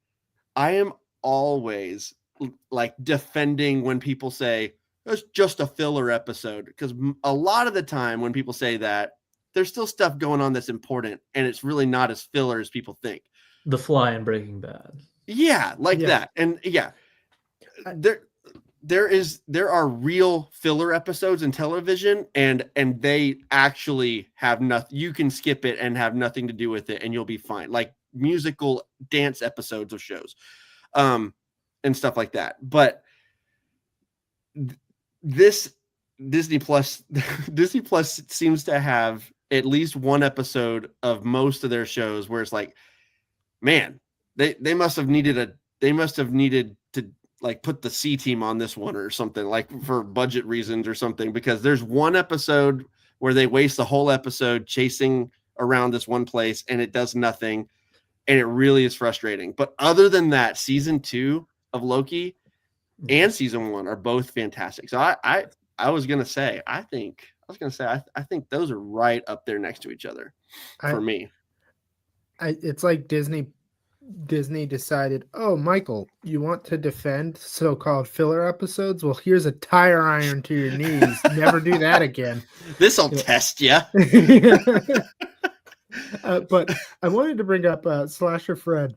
like defending when people say it's just a filler episode, because a lot of the time when people say that, there's still stuff going on that's important, and it's really not as filler as people think. The Fly and Breaking Bad. Yeah, that. And there are real filler episodes in television, and they actually have nothing. You can skip it and have nothing to do with it, and you'll be fine. Like musical dance episodes of shows, and stuff like that. But this Disney Plus seems to have at least one episode of most of their shows where it's like, man, they must have needed to like put the C team on this one or something, like for budget reasons or something, because there's one episode where they waste the whole episode chasing around this one place and it does nothing. And it really is frustrating. But other than that, season 2 of Loki and season 1 are both fantastic. So I was going to say, I think those are right up there next to each other for me. It's like Disney decided, oh, Michael, you want to defend so-called filler episodes? Well, here's a tire iron to your knees. Never do that again. This'll test you. But I wanted to bring up Slasher Fred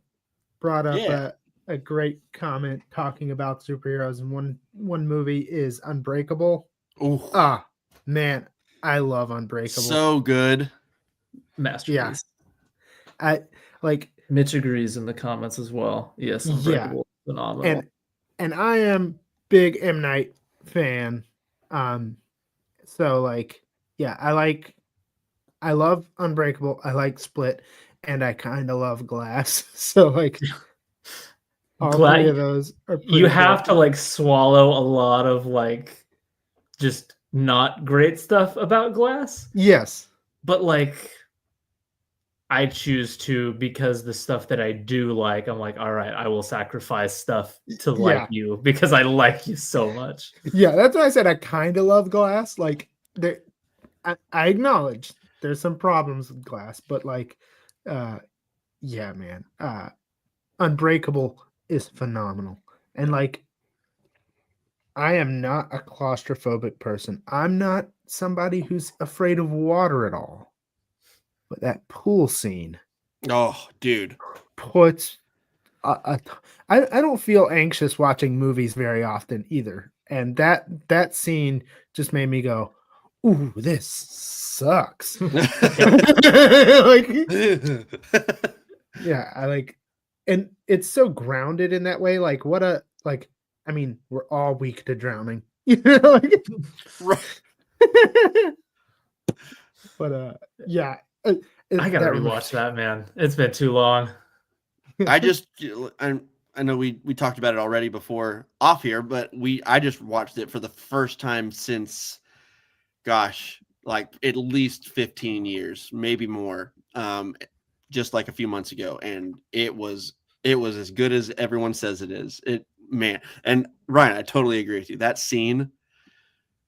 brought up a great comment talking about superheroes, and one movie is Unbreakable. Ooh. Ah, man, I love Unbreakable. So good. Masterpiece. Yeah. I like Mitch agrees in the comments as well. Yes, Unbreakable. Phenomenal. And I am big M. Night fan. So like, yeah, I love Unbreakable. I like Split, and I kind of love Glass. So like, all three of those are you have to like swallow a lot of like just not great stuff about Glass. Yes, but like I choose to, because the stuff that I do like, I'm like, all right, I will sacrifice stuff to like you because I like you so much. Yeah, that's why I said I kind of love Glass. Like, I acknowledge there's some problems with Glass, but like, yeah, man, Unbreakable is phenomenal. And like, I am not a claustrophobic person. I'm not somebody who's afraid of water at all. But that pool scene Oh, dude. puts I don't feel anxious watching movies very often either. And that scene just made me go, "Ooh, this sucks." Like, yeah, I like, and it's so grounded in that way. Like, what a like. I mean, we're all weak to drowning, you know. Like, Right. but yeah, I gotta rewatch that, man. It's been too long. I know we talked about it already before off here, but I just watched it for the first time since, gosh, like at least 15 years, maybe more. Just like a few months ago, and it was as good as everyone says it is. Man, and Ryan, I totally agree with you. That scene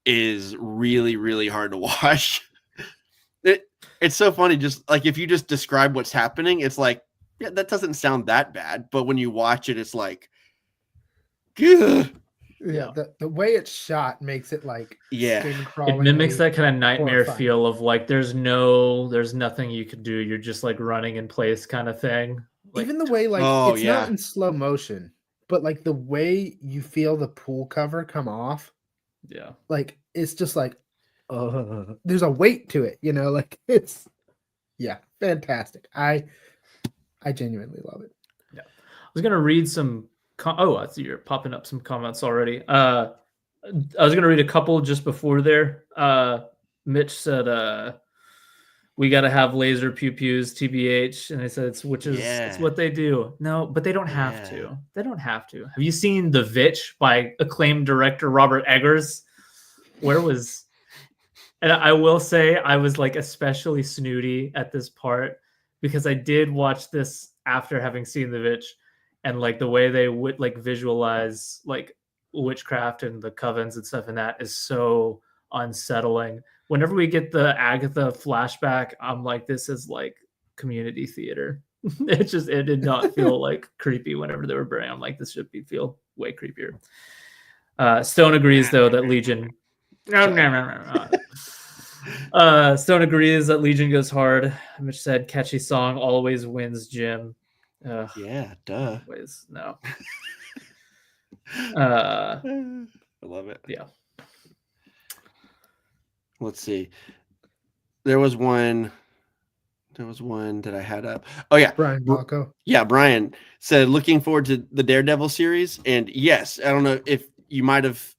is really, really hard to watch. It's so funny. Just like if you just describe what's happening, it's like, yeah, that doesn't sound that bad. But when you watch it, it's like, ugh. Yeah, the way it's shot makes it like skin It crawling. mimics that kind of nightmare horrifying. feel of like there's nothing you could do. You're just like running in place kind of thing. Like, Even the way like Oh, it's yeah. not in slow motion, but like the way you feel the pool cover come off, yeah. like it's just like there's a weight to it, you know, like it's fantastic. I genuinely love it. I was gonna read some. I see you're popping up some comments already. I was gonna read a couple just before there. Mitch said, "We got to have laser pew pews, TBH," and I said, "It's what they do." No, but they don't have to. They don't have to. Have you seen The Vitch by acclaimed director Robert Eggers? And I will say I was like especially snooty at this part because I did watch this after having seen The Vitch, and like the way they would like visualize like witchcraft and the covens and stuff, and that is so unsettling. Whenever we get the Agatha flashback, I'm like, this is like community theater. It did not feel like creepy whenever they were burning. I'm like, this should feel way creepier. Stone agrees though that Legion. Stone agrees that Legion goes hard. Mitch said, "Catchy song always wins, Jim." Yeah, duh. Always no. I love it. Yeah. Let's see. There was one that I had up. Oh yeah, Brian Blanco. Yeah, Brian said looking forward to the Daredevil series, and yes, I don't know if you might have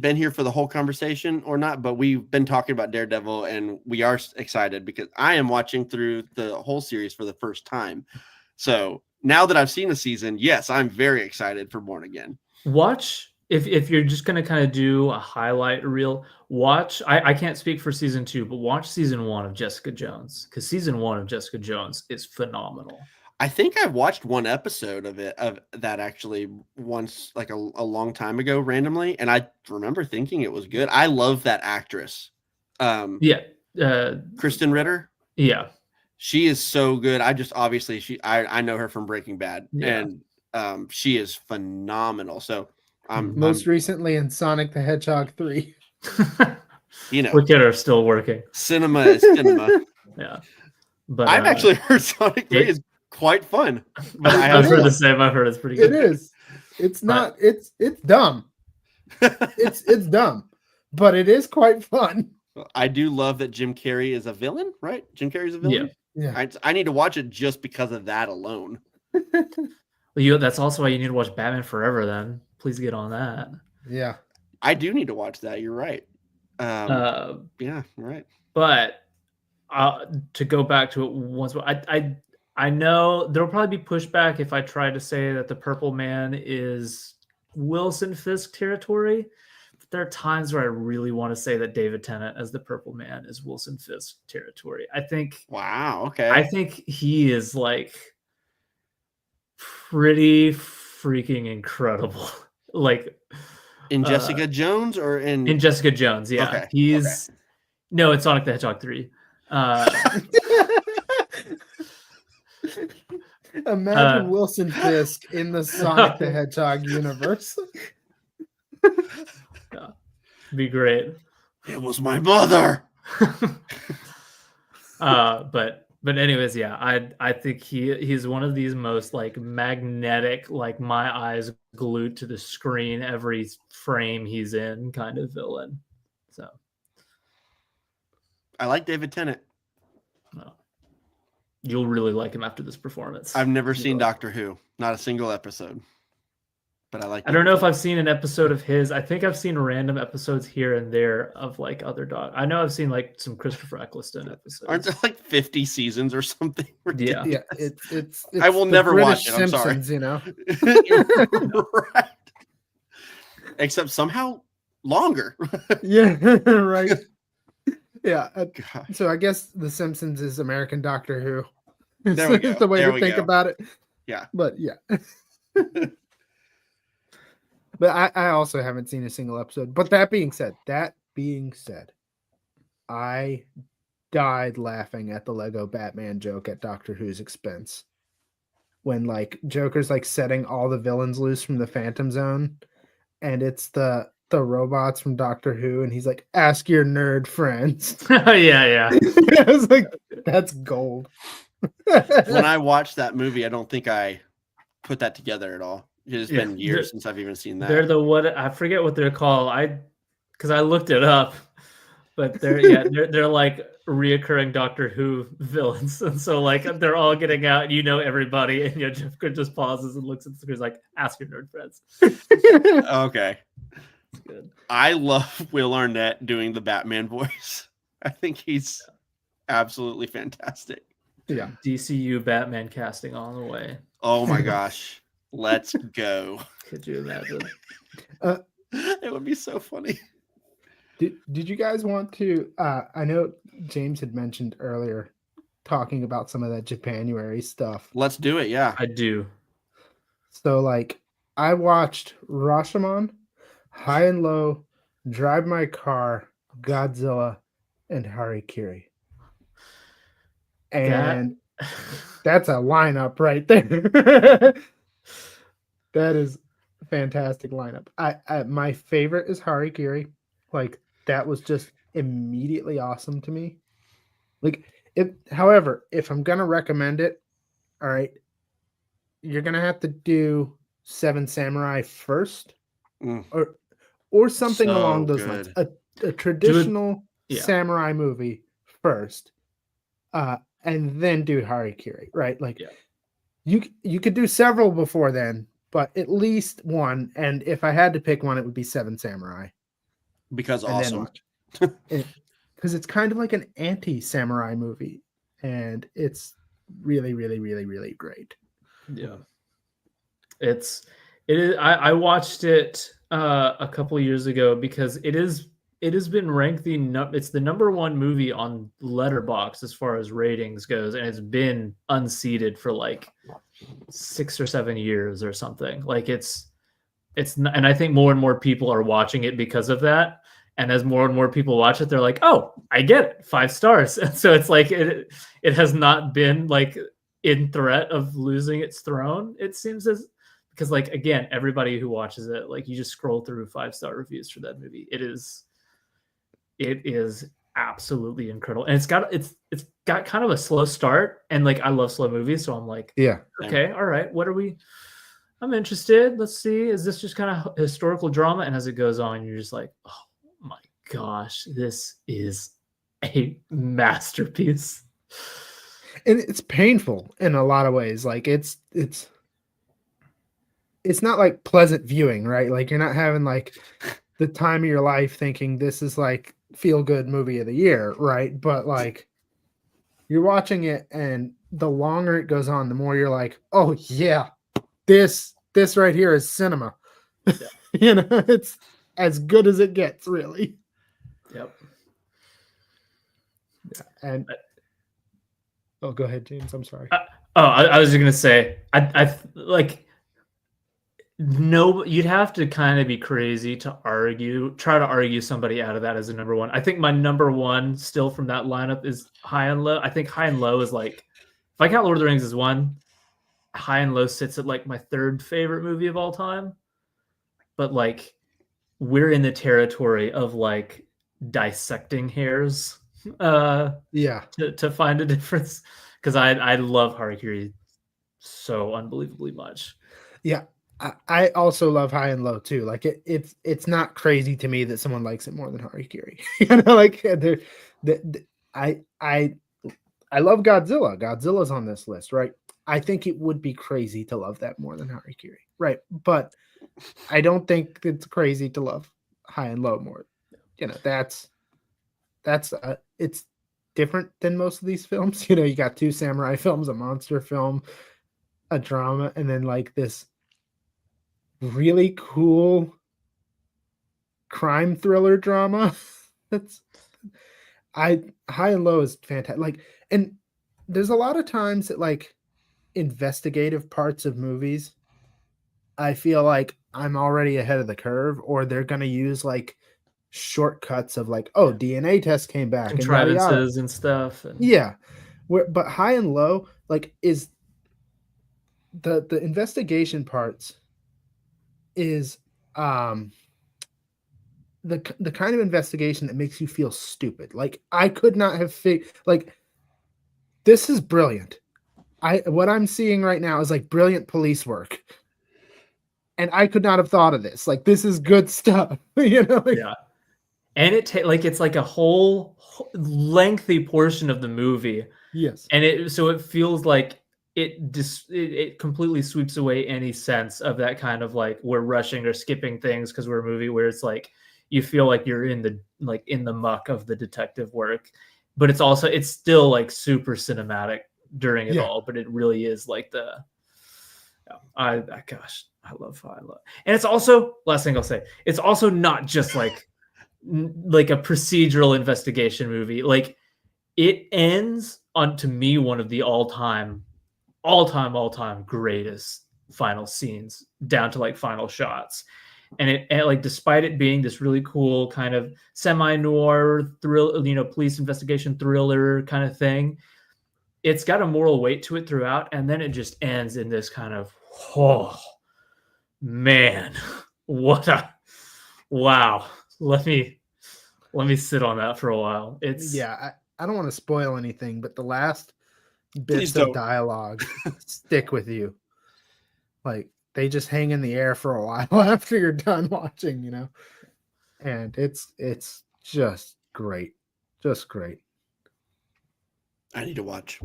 been here for the whole conversation or not, but we've been talking about Daredevil, and we are excited because I am watching through the whole series for the first time. So now that I've seen the season, yes, I'm very excited for Born Again. Watch if you're just gonna kind of do a highlight reel. Watch. I can't speak for season 2, but watch season 1 of Jessica Jones, because season 1 of Jessica Jones is phenomenal. I think I watched one episode of that actually once, like a long time ago, randomly, and I remember thinking it was good. I love that actress. Kristen Ritter. Yeah, she is so good. I know her from Breaking Bad, and she is phenomenal. So most recently in Sonic the Hedgehog 3. we kid are still working. Cinema is cinema. Yeah, but I've actually heard Sonic 3 is quite fun. But I've heard the same. I've heard it's pretty good. It is. It's not. It's dumb. it's dumb, but it is quite fun. I do love that Jim Carrey is a villain, right? Jim Carrey's a villain. Yeah. I need to watch it just because of that alone. Well, that's also why you need to watch Batman Forever. Then please get on that. Yeah, I do need to watch that. You're right. Yeah, right. But to go back to it once, I know there'll probably be pushback if I try to say that the Purple Man is Wilson Fisk territory. But there are times where I really want to say that David Tennant as the Purple Man is Wilson Fisk territory. I think. Wow. Okay. I think he is like pretty freaking incredible. Like in Jessica Jones or in Jessica Jones. Yeah. Okay. He's no, it's Sonic the Hedgehog 3. Imagine Wilson Fisk in the Sonic the Hedgehog universe. Yeah, be great. It was my mother. But anyways, yeah, I think he's one of these most like magnetic, like my eyes glued to the screen every frame he's in kind of villain. So I like David Tennant. well, you'll really like him after this performance. I've never seen Doctor Who, not a single episode. But I like. I don't know if I've seen an episode of his. I think I've seen random episodes here and there of like other I know I've seen like some Christopher Eccleston episodes. Aren't there like 50 seasons or something? Yeah. Yeah, it's I will the never British watch it. I'm Simpsons, you know. Right. Except somehow longer. Yeah, right. Yeah. God. So I guess The Simpsons is American Doctor Who. There we go. It's the way There to we think go. about it. Yeah. But yeah. But I also haven't seen a single episode. But that being said, I died laughing at the Lego Batman joke at Doctor Who's expense. When like Joker's like setting all the villains loose from the Phantom Zone, and it's the robots from Doctor Who, and he's like, "Ask your nerd friends." yeah. I was like, "That's gold." When I watched that movie, I don't think I put that together at all. It's been years since I've even seen that. They're the what I forget what they're called. Because I looked it up, but they're like reoccurring Doctor Who villains, and so like they're all getting out, and you know everybody, and Jeff just pauses and looks at the screen, like, "Ask your nerd friends." Okay. That's good. I love Will Arnett doing the Batman voice. I think he's absolutely fantastic. Yeah. DCU Batman casting on the way. Oh my gosh. Let's go. Could you imagine? It would be so funny. Did you guys want to I know James had mentioned earlier talking about some of that Japanuary stuff. Let's do it, yeah. I do. So like I watched Rashomon, High and Low, Drive My Car, Godzilla, and Harikiri. And that's a lineup right there. That is a fantastic lineup. I my favorite is Harikiri. Like that was just immediately awesome to me. Like however, if I'm gonna recommend it, all right, you're gonna have to do Seven Samurai first, or something So along those good. lines. A traditional samurai movie first, and then do Harikiri. Right? Like you could do several before then, but at least one. And if I had to pick one, it would be Seven Samurai. Because And awesome. Because it's kind of like an anti-samurai movie, and it's really, really, really, really great. Yeah. It is. I watched it a couple of years ago because it has been ranked it's the number one movie on Letterboxd as far as ratings goes, and it's been unseated for like 6 or 7 years or something. Like it's not, and I think more and more people are watching it because of that. And as more and more people watch it, they're like, "Oh, I get it, 5 stars." And so it's like it has not been like in threat of losing its throne. It seems because like again, everybody who watches it, like you just scroll through 5-star reviews for that movie. It is absolutely incredible, and it's got kind of a slow start, and like I love slow movies, so I'm like, Yeah. okay, all right, what are we? I'm interested. Let's see. Is this just kind of historical drama? And as it goes on, you're just like, oh my gosh, this is a masterpiece. And it's painful in a lot of ways. Like it's not like pleasant viewing, right? Like you're not having like the time of your life thinking this is like feel good movie of the year, right? But like you're watching it, and the longer it goes on, the more you're like, oh yeah, this right here is cinema. Yeah. You know, it's as good as it gets, really. Yep. Yeah. And oh, go ahead, James. I'm sorry. I was just gonna say, I like no. You'd have to kind of be crazy to try to argue somebody out of that as a number one. I think my number one still from that lineup is High and Low. I think High and Low is like, if I count Lord of the Rings as one, High and Low sits at like my third favorite movie of all time. But like we're in the territory of like dissecting hairs Yeah. to find a difference, because I love Harakiri so unbelievably much. Yeah. I also love High and Low too. Like it's not crazy to me that someone likes it more than Harikiri. Like I love Godzilla. Godzilla's on this list, right? I think it would be crazy to love that more than Harikiri, right? But I don't think it's crazy to love High and Low more. That's it's different than most of these films. You got 2 samurai films, a monster film, a drama, and then like this really cool crime thriller drama. High and Low is fantastic. Like, and there's a lot of times that like investigative parts of movies, I feel like I'm already ahead of the curve, or they're gonna use like shortcuts of like, oh, DNA test came back and yada, yada. Contrivances and stuff. And... Yeah. But High and Low, like, is the investigation parts is the kind of investigation that makes you feel stupid. Like, I could not have like, this is brilliant. What I'm seeing right now is like brilliant police work. And I could not have thought of this. Like, this is good stuff. Like, yeah. And it's like a whole lengthy portion of the movie. Yes. And it feels like it completely sweeps away any sense of that kind of like we're rushing or skipping things because we're a movie, where it's like you feel like you're in the muck of the detective work, but it's still like super cinematic during it all. But it really is like I love High and Low. And it's also, last thing I'll say, it's also not just like a procedural investigation movie. Like, it ends on, to me, one of the all-time greatest final scenes, down to like final shots. And like, despite it being this really cool kind of semi-noir thrill, police investigation thriller kind of thing, it's got a moral weight to it throughout, and then it just ends in this kind of, oh man, wow. Let me sit on that for a while. I don't want to spoil anything, but the last bits of dialogue stick with you. Like, they just hang in the air for a while after you're done watching, and it's just great. Just great. I need to watch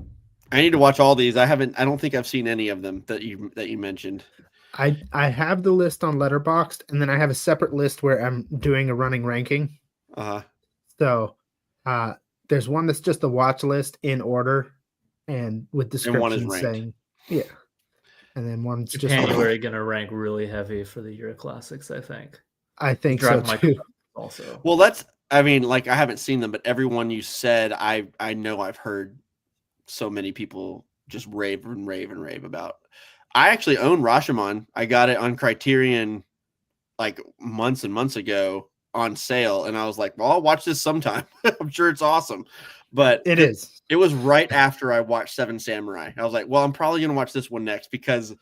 all these. I don't think I've seen any of them that you mentioned. I have the list on Letterboxd, and then I have a separate list where I'm doing a running ranking. So there's one that's just a watch list in order and with descriptions saying, yeah. And then one's just January gonna rank really heavy for the year of classics, I think. I think so too. Also, well, I haven't seen them, but everyone you said, I know I've heard so many people just rave about. I actually own Rashomon. I got it on Criterion like months and months ago on sale, and I was like, well, I'll watch this sometime. I'm sure it's awesome. But it was right after I watched Seven Samurai. I was like, well, I'm probably going to watch this one next, because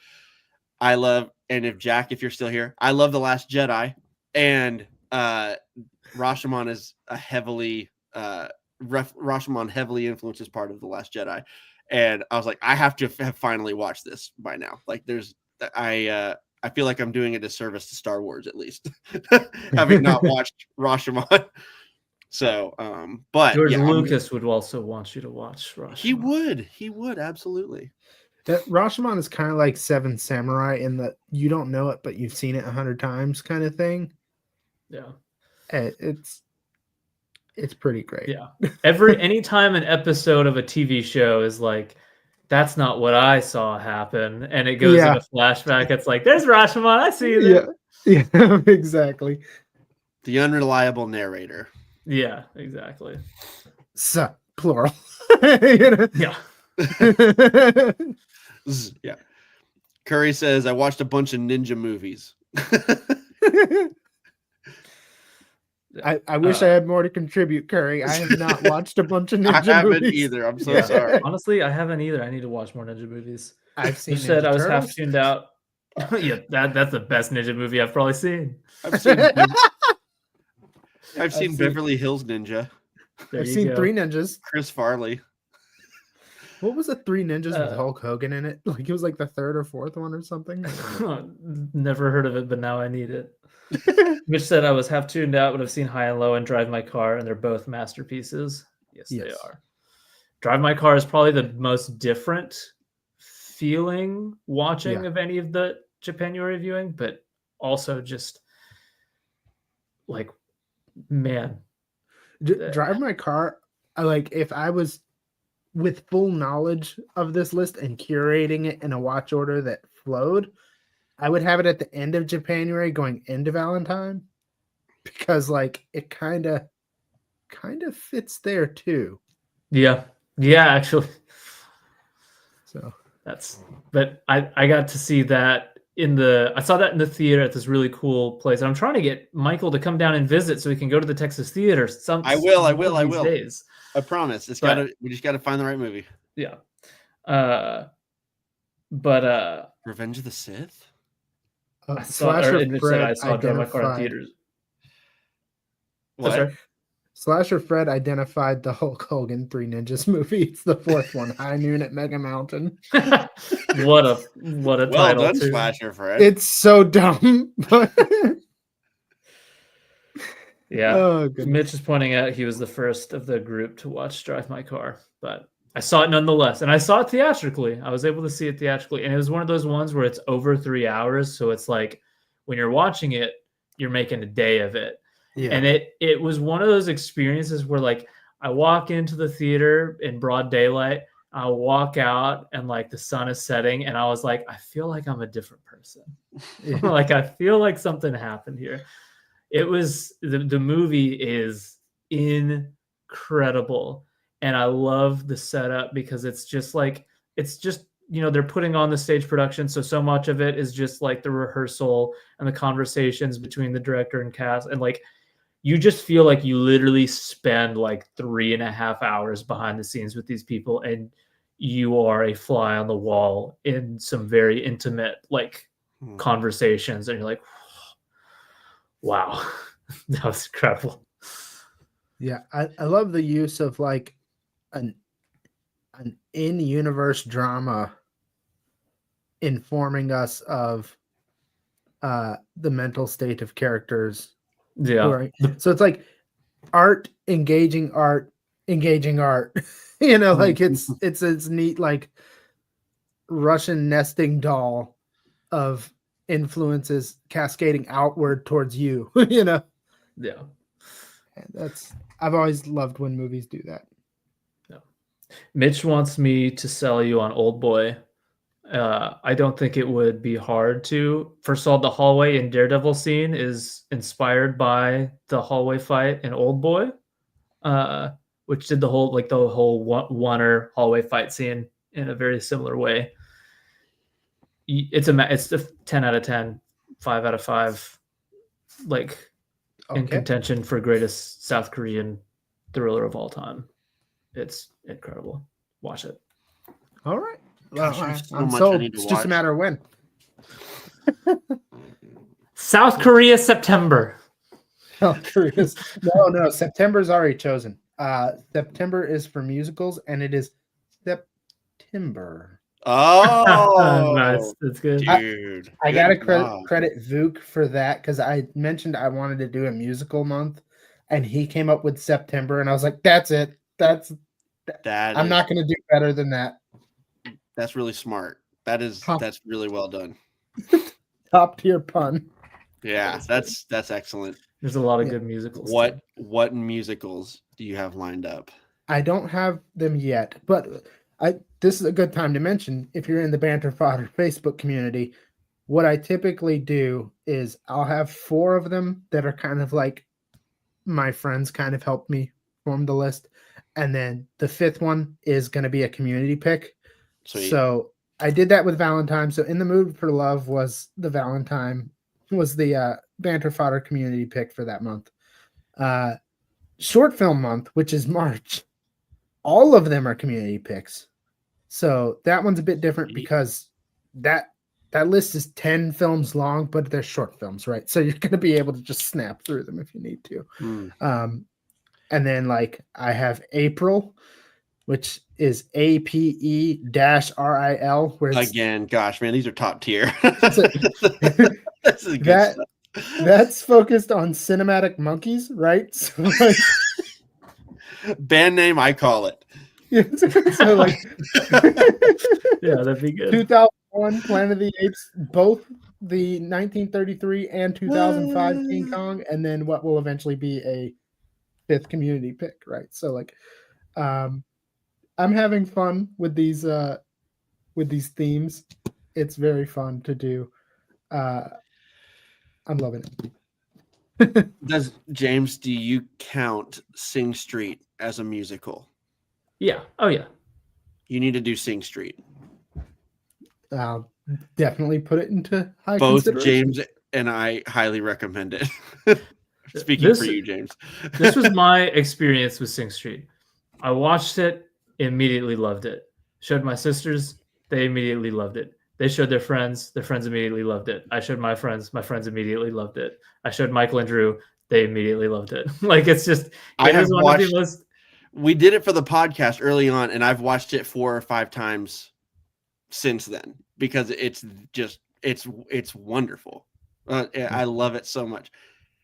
I love, and if you're still here, I love The Last Jedi, and Rashomon is Rashomon heavily influences part of The Last Jedi. And I was like, I have to have finally watched this by now. Like, I feel like I'm doing a disservice to Star Wars, at least, having not watched Rashomon. So, but George Lucas would also want you to watch Rashomon. He would absolutely. That Rashomon is kind of like Seven Samurai in that you don't know it, but you've seen it 100 times, kind of thing. Yeah, it's pretty great. Yeah, anytime an episode of a TV show is like, that's not what I saw happen, and it goes into flashback, it's like, there's Rashomon, I see you there. Yeah, exactly. The unreliable narrator. Yeah, exactly. Plural. Yeah. Yeah. Curry says, I watched a bunch of ninja movies. I wish I had more to contribute, Curry. I have not watched a bunch of ninja movies. I haven't either. I'm so sorry. Honestly, I haven't either. I need to watch more ninja movies. I've seen You said Ninja I was half Turtles. tuned out. Yeah, that's the best ninja movie I've probably seen. I've seen I've seen- Beverly Hills Ninja. There I've you seen go. Three Ninjas. Chris Farley. What was the Three Ninjas with Uh, Hulk Hogan in it? Like it was like the third or fourth one or something. Never heard of it, but now I need it. Mitch said I was half tuned out, but I've seen High and Low and Drive My Car, and they're both masterpieces. Yes, they Yes. are. Drive My Car is probably the most different feeling watching Yeah. of any of the Japanuary viewing, but also just like, man, Drive My Car. I like if I was with full knowledge of this list and curating it in a watch order that flowed, I would have it at the end of Japanuary going into Valentine because like it kind of fits there too. yeah, actually. So But I got to see that I saw that in the theater at this really cool place. And I'm trying to get Michael to come down and visit so we can go to the Texas Theater. I will. one of these days. I promise. But- We just gotta find the right movie. Yeah. Revenge of the Sith? I saw Drive My Car in theaters. What? Sorry. Slasher Fred identified the Hulk Hogan Three Ninjas movie. It's the fourth one, High Noon at Mega Mountain. What a Well title done, too. Slasher Fred. It's so dumb. But Yeah. oh, goodness. Mitch is pointing out he was the first of the group to watch Drive My Car, but I saw it nonetheless. And I saw it theatrically. I was able to see it theatrically. And it was one of those ones where it's over 3 hours. So it's like when you're watching it, you're making a day of it. Yeah. And it was one of those experiences where like I walk into the theater in broad daylight, I walk out and like the sun is setting, and I was like, I feel like I'm a different person. Like I feel like something happened here. It was the movie is incredible, and I love the setup because it's just they're putting on the stage production, so much of it is just like the rehearsal and the conversations between the director and cast, and like you just feel like you literally spend like 3.5 hours behind the scenes with these people, and you are a fly on the wall in some very intimate like conversations, and you're like, wow, that was incredible. Yeah, I love the use of like an in-universe drama informing us of the mental state of characters. Yeah. Right. So it's like art engaging art. You know, like it's neat like Russian nesting doll of influences cascading outward towards you, you know. Yeah. And I've always loved when movies do that. Yeah. Mitch wants me to sell you on Old Boy. I don't think it would be hard to. First of all, the hallway and Daredevil scene is inspired by the hallway fight in Old Boy, which did the whole oneer hallway fight scene in a very similar way. It's a 10 out of 10, 5 out of 5, like in contention for greatest South Korean thriller of all time. It's incredible. Watch it. All right. Gosh, Well, there's so I'm much sold. I need to It's just a watch. matter of when. South Korea, September. South Korea's no. September's already chosen. September is for musicals, and it is September. Oh, Nice. That's good. dude. I good gotta job. credit Vuk for that because I mentioned I wanted to do a musical month, and he came up with September, and I was like, "That's it. I'm not going to do better than that." That's really smart. That's really well done. Top tier pun. Yeah, that's excellent. There's a lot of good musicals. What musicals do you have lined up? I don't have them yet, but this is a good time to mention if you're in the Banter Fodder Facebook community, what I typically do is I'll have 4 of them that are kind of like my friends kind of helped me form the list. And then the 5th one is going to be a community pick. Sweet. So I did that with Valentine. So In the Mood for Love was the Banter Fodder community pick for that month. Short film month, which is March. All of them are community picks. So that one's a bit different Yeet. because that list is 10 films long, but they're short films, right? So you're going to be able to just snap through them if you need to. And then like I have April, which is APE-RIL, where it's Again, gosh, man, these are top tier. So- This is good that stuff. that's focused on cinematic monkeys, right? So like, Band name, I call it. yeah, so like Yeah, that'd be good. 2001 Planet of the Apes, both the 1933 and 2005 King Kong, and then what will eventually be a fifth community pick, right? So like I'm having fun with these themes. It's very fun to do. I'm loving it. James, do you count Sing Street as a musical? Yeah. Oh yeah. You need to do Sing Street. I'll definitely put it into high Both consideration. James and I highly recommend it. Speaking for you, James. This was my experience with Sing Street. I watched it, immediately loved it. Showed my sisters, they immediately loved it. They showed their friends immediately loved it. I showed my friends immediately loved it. I showed Michael and Drew, they immediately loved it. Like it's just, I have one watched, of the most. We did it for the podcast early on, and I've watched it 4 or 5 times since then because it's wonderful. I love it so much.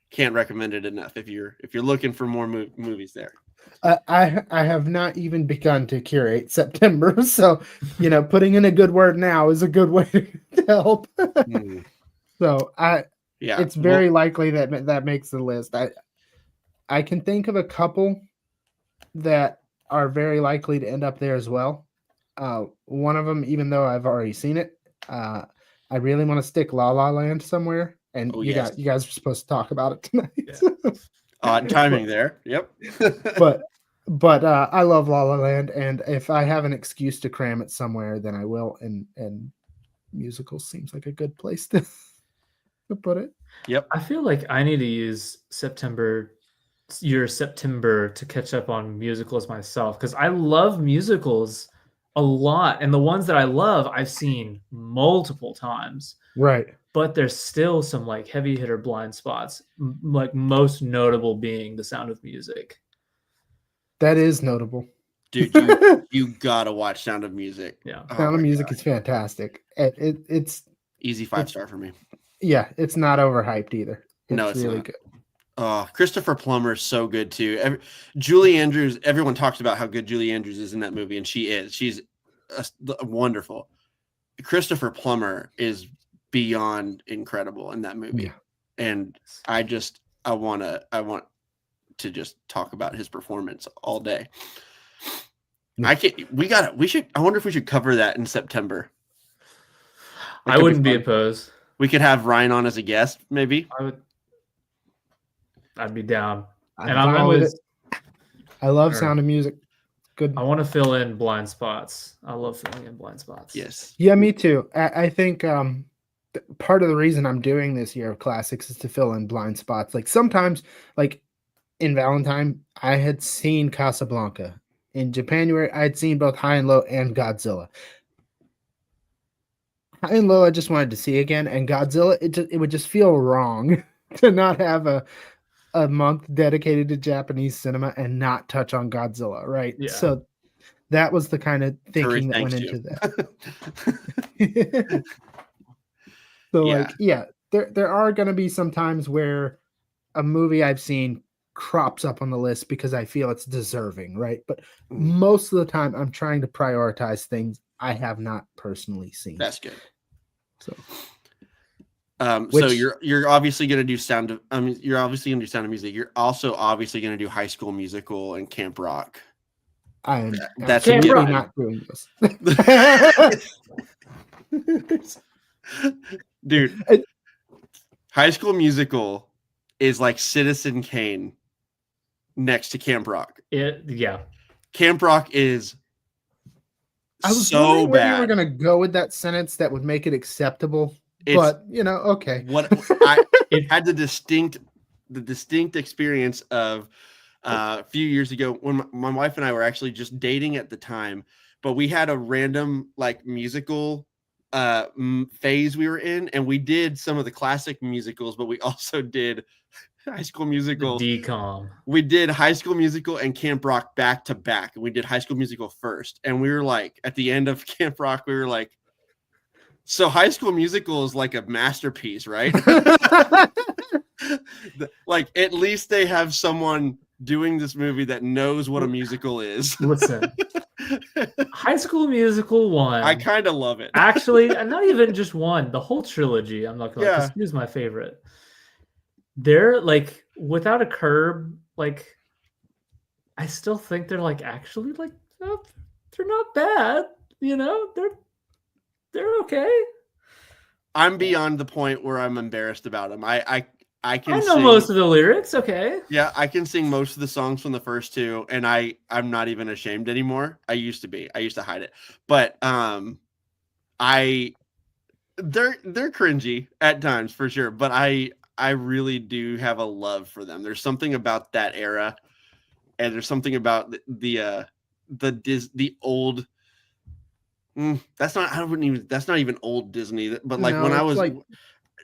Can't recommend it enough if you're looking for more movies there. I have not even begun to curate September, so putting in a good word now is a good way to help. So it's very likely that makes the list. I can think of a couple that are very likely to end up there as well. One of them, even though I've already seen it, I really want to stick La La Land somewhere, and you guys are supposed to talk about it tonight. Yeah. Odd timing there. Yep. but I love La La Land, and if I have an excuse to cram it somewhere, then I will. And musical seems like a good place to put it. Yep. I feel like I need to use September to catch up on musicals myself because I love musicals a lot, and the ones that I love I've seen multiple times. Right. But there's still some like heavy hitter blind spots, like most notable being The Sound of Music. That is notable. Dude, you gotta watch Sound of Music. Yeah. Sound of Music is fantastic. It's easy 5-star for me. Yeah, it's not overhyped either. It's really not. Good. Christopher Plummer is so good too. Julie Andrews, everyone talks about how good Julie Andrews is in that movie, and she is. She's wonderful. Christopher Plummer is beyond incredible in that movie. Yeah. And I want to just talk about his performance all day. Yeah. I wonder if we should cover that in September. I wouldn't be opposed. We could have Ryan on as a guest, maybe. I'd be down. And I'm always. I love Sound of Music. Good. I want to fill in blind spots. I love filling in blind spots. Yes. Yeah, me too. I think part of the reason I'm doing this year of classics is to fill in blind spots. Like sometimes, like in Valentine, I had seen Casablanca. In January, I had seen both High and Low and Godzilla. High and Low, I just wanted to see again, and Godzilla, it would just feel wrong to not have a month dedicated to Japanese cinema and not touch on Godzilla, right? Yeah. So that was the kind of thinking that went into that. So there are going to be some times where a movie I've seen crops up on the list because I feel it's deserving, right? But most of the time I'm trying to prioritize things I have not personally seen. That's good. So so you're obviously going to do Sound of Music. You're also obviously going to do High School Musical and Camp Rock. That's Rock. Not doing this. Dude, High School Musical is like Citizen Kane next to Camp Rock. Camp Rock is I was so wondering where bad. you were going to go with that sentence that would make it acceptable. But okay. It had the distinct experience of a few years ago when my wife and I were actually just dating at the time, but we had a random like musical phase we were in, and we did some of the classic musicals, but we also did High School The Musical. decom. We did High School Musical and Camp Rock back to back, and we did High School Musical first. And we were like, at the end of Camp Rock, we were like, so High School Musical is like a masterpiece, right? Like, at least they have someone doing this movie that knows what a musical is. Listen, High School Musical 1. I kind of love it. Actually, not even just one, the whole trilogy. I'm not gonna Yeah. this is my favorite. They're like without a curb, like I still think they're like actually like they're not bad, you know? They're okay. I'm beyond the point where I'm embarrassed about them. I can I know sing, most of the lyrics, okay. yeah, I can sing most of the songs from the first two, and I'm not even ashamed anymore. I used to be. I used to hide it. But they're cringy at times for sure, but I really do have a love for them. There's something about that era, and there's something about the old that's not even old Disney, but like No, when I it's was like-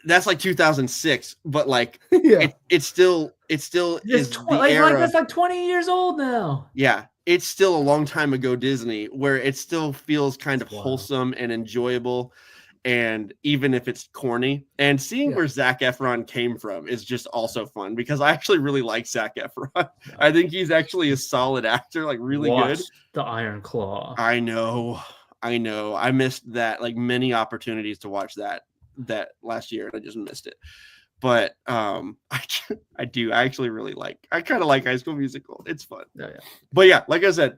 that's like 2006, but like Yeah. it still is It's the like era. that's like 20 years old now. Yeah, it's still a long time ago Disney, where it still feels kind of Wow. wholesome and enjoyable, and even if it's corny. And seeing Yeah. where Zac Efron came from is just also fun, because I actually really like Zac Efron. I think he's actually a solid actor, like really good. Watched The Iron Claw. I know. I missed that, like many opportunities to watch that last year, and I just missed it. But I do. I actually really I kind of like High School Musical. It's fun. Yeah. But yeah, like I said,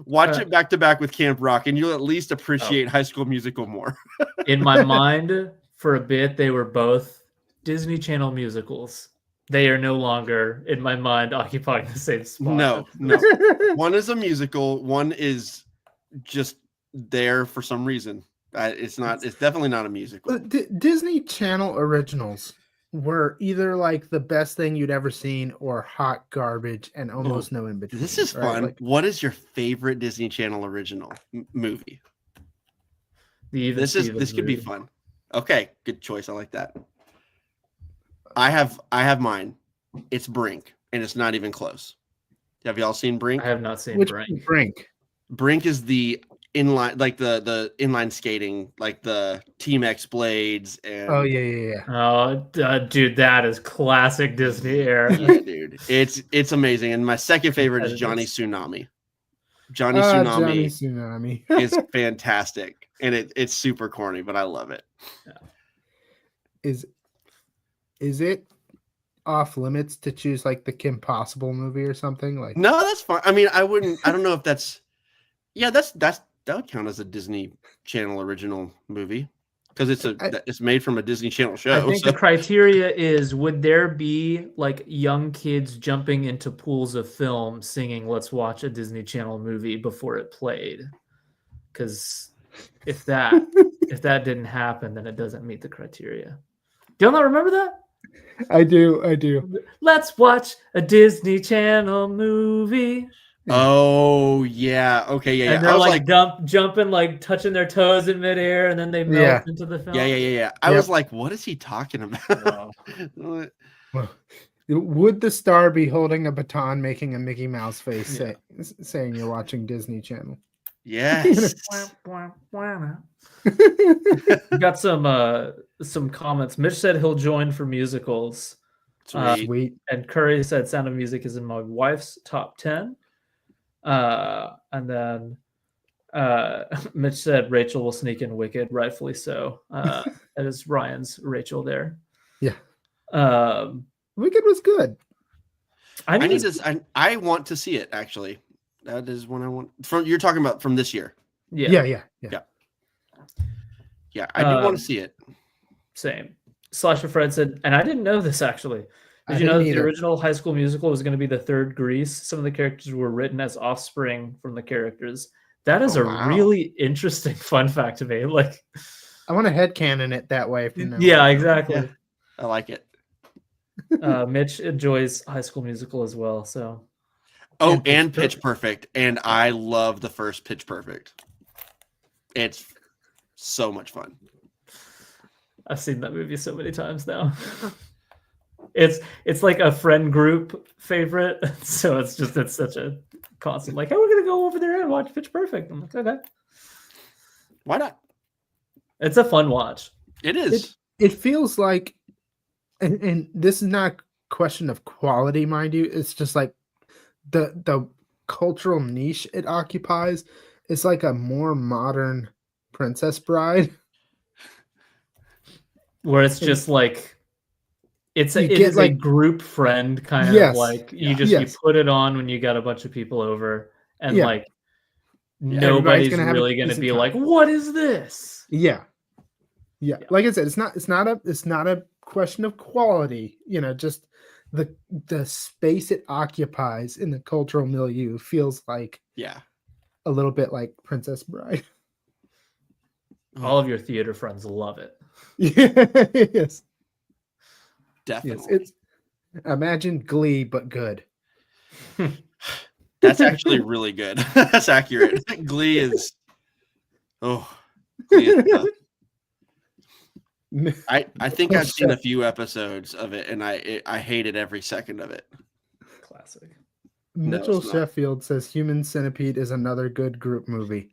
watch Uh, it back to back with Camp Rock, and you'll at least appreciate High School Musical more. In my mind, for a bit, they were both Disney Channel musicals. They are no longer, in my mind, occupying the same spot. No. One is a musical. One is just there for some reason. It's definitely not a musical. Disney Channel originals were either like the best thing you'd ever seen or hot garbage and almost no in between. This is right? fun. Like, What is your favorite Disney Channel original movie? This could be fun. Okay, good choice. I like that. I have mine. It's Brink, and it's not even close. Have y'all seen Brink? I have not seen which Brink. Brink? Brink is the inline, like the inline skating, like the Team X blades. And Oh yeah. Oh, dude, that is classic Disney era. yeah, dude, it's amazing. And my second favorite is That is- Johnny Tsunami. Johnny Johnny Tsunami Tsunami. is fantastic, and it's super corny, but I love it. Is it off limits to choose like the Kim Possible movie or something? Like, No, that's fine. I mean, I don't know if that's. Yeah, that would count as a Disney Channel original movie, because it's made from a Disney Channel show. I think so- the criteria is: would there be like young kids jumping into pools of film singing "Let's watch a Disney Channel movie" before it played? Because if that didn't happen, then it doesn't meet the criteria. Do you not remember that? I do. Let's watch a Disney Channel movie. Oh yeah, okay, yeah. And I they're was like, jumping, like touching their toes in midair, and then they melt Yeah. into the film. yeah. I Yep. was like, what is he talking about? Oh. Would the star be holding a baton, making a Mickey Mouse face, Yeah. saying you're watching Disney Channel? Yes. We got some comments. Mitch said he'll join for musicals. Sweet. Sweet. And Curry said Sound of Music is in my wife's top 10. And then Mitch said Rachel will sneak in Wicked, rightfully so. That is Ryan's Rachel there. Yeah. Wicked was good. I want to see it, actually. That is one I want. You're talking about from this year. Yeah. Yeah, I do want to see it. Same. Slasher Fred said, and I didn't know this actually. I Did you know that didn't the either. original High School Musical was going to be the third Grease? Some of the characters were written as offspring from the characters. That is a wow. really interesting fun fact to me. Like, I want to headcanon it that way. From now yeah, on. exactly. Yeah. I like it. Mitch enjoys High School Musical as well. So Oh, and Pitch Perfect. And I love the first Pitch Perfect. It's so much fun. I've seen that movie so many times now. It's like a friend group favorite, so it's such a constant. Like, hey, we're gonna go over there and watch Pitch Perfect. I'm like, okay, why not? It's a fun watch. It is. It feels like, and this is not a question of quality, mind you. It's just like the cultural niche it occupies. It's like a more modern Princess Bride, where it's just like it is like a group friend kind of like you put it on when you got a bunch of people over, and like nobody's really gonna be like, what is this? Yeah. Like I said, it's not a question of quality, just the space it occupies in the cultural milieu feels like a little bit like Princess Bride. All of your theater friends love it. Yes. Definitely. Yes, imagine Glee, but good. That's actually really good. That's accurate. Glee is tough. I think I've seen a few episodes of it, and I hated every second of it. Classic. Mitchell Sheffield says Human Centipede is another good group movie.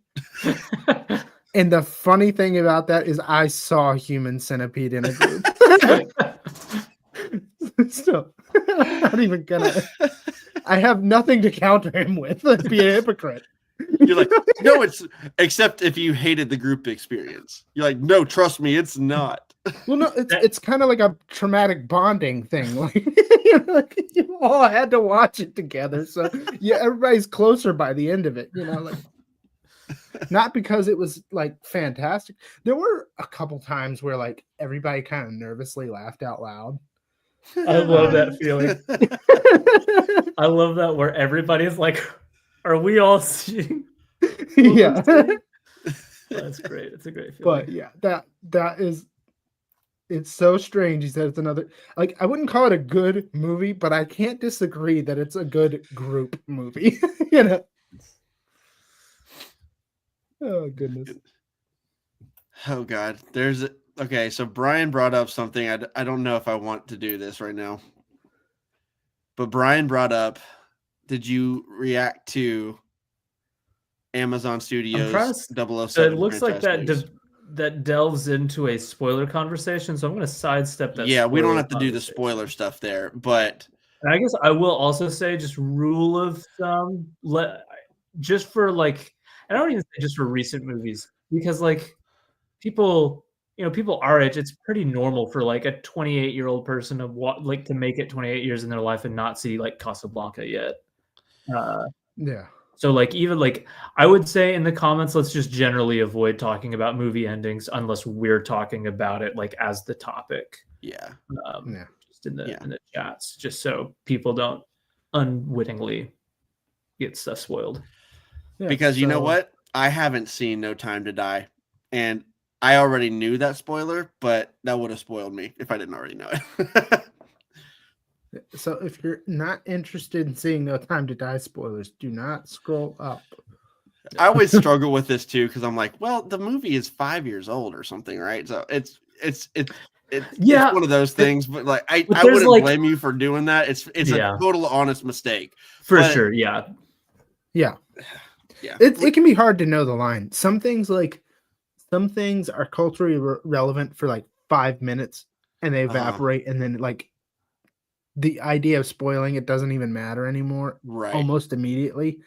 And the funny thing about that is I saw Human Centipede in a group. So I'm not even gonna. I have nothing to counter him with. Be a hypocrite. You're like, no, it's except if you hated the group experience. You're like, no, trust me, it's not. Well, no, it's kind of like a traumatic bonding thing. Like, you all had to watch it together, so everybody's closer by the end of it. Like, not because it was like fantastic. There were a couple times where like everybody kind of nervously laughed out loud. I love that feeling. I love that where everybody's like, are we all seeing? Yeah. That's great. It's a great feeling. But yeah, that is, it's so strange. He said it's another, like, I wouldn't call it a good movie, but I can't disagree that it's a good group movie. Oh goodness. Oh God. Okay, so Brian brought up something. I don't know if I want to do this right now. But Brian brought up, did you react to Amazon Studios 007? It looks like that delves into a spoiler conversation, so I'm going to sidestep that. Yeah, we don't have to do the spoiler stuff there, but and I guess I will also say, just rule of thumb, just for like, I don't even say just for recent movies, because like people our age, it's pretty normal for like a 28-year-old person to make it 28 years in their life and not see like Casablanca yet. Yeah. So like, even like, I would say in the comments, let's just generally avoid talking about movie endings unless we're talking about it like as the topic. Yeah. Just in the chats, just so people don't unwittingly get stuff spoiled. Yeah, because you know what? I haven't seen No Time to Die, and I already knew that spoiler, but that would have spoiled me if I didn't already know it. So if you're not interested in seeing No Time to Die spoilers, do not scroll up. I always struggle with this too, because I'm like, well, the movie is 5 years old or something, right? So it's one of those things, but like I wouldn't blame you for doing that. It's a total honest mistake. For sure, yeah. It can be hard to know the line. Some things are culturally relevant for like 5 minutes and they evaporate, and then like the idea of spoiling it doesn't even matter anymore, right? Almost immediately.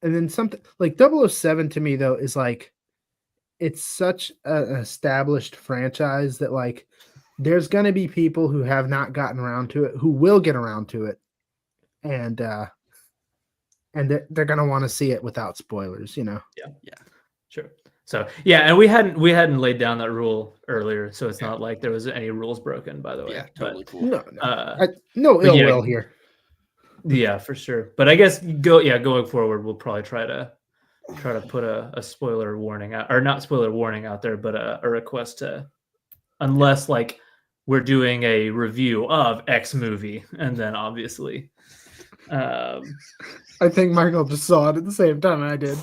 And then something like 007 to me though is like, it's such an established franchise that like there's going to be people who have not gotten around to it who will get around to it, and they're going to want to see it without spoilers, Yeah, sure. So yeah, and we hadn't laid down that rule earlier, so it's not like there was any rules broken, by the way. Yeah, totally cool. No ill will here. Yeah, for sure. But I guess going forward, we'll probably try to put a spoiler warning out, or not spoiler warning out there, but a request to, unless like we're doing a review of X movie, and then obviously I think Michael just saw it at the same time I did.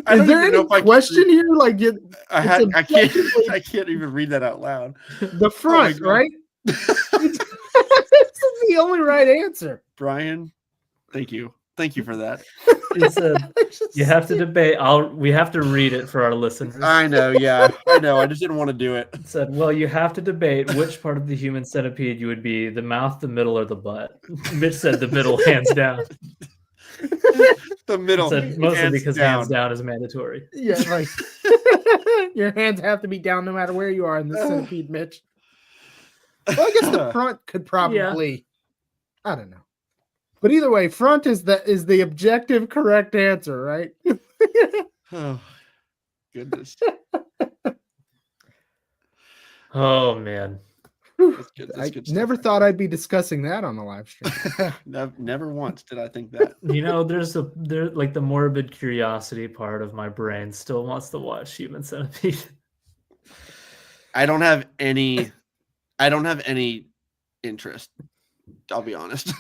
Is there any question here? Like, I can't even read that out loud. The front, right? This is the only right answer. Brian, thank you for that. He said, you have to debate. We have to read it for our listeners. I know, yeah. I know. I just didn't want to do it. It said, well, you have to debate which part of the human centipede you would be, the mouth, the middle, or the butt. Mitch said the middle, hands down. The middle. Said, mostly because hands down is mandatory. Yeah, like your hands have to be down no matter where you are in the centipede, Mitch. Well, I guess the front could probably, I don't know. But either way, front is the objective correct answer, right? Oh, goodness. Oh, man. That's good. That's good I never thought I'd be discussing that on the live stream. Never once did I think that. You know, there's like the morbid curiosity part of my brain still wants to watch Human Centipede. I don't have any interest. I'll be honest.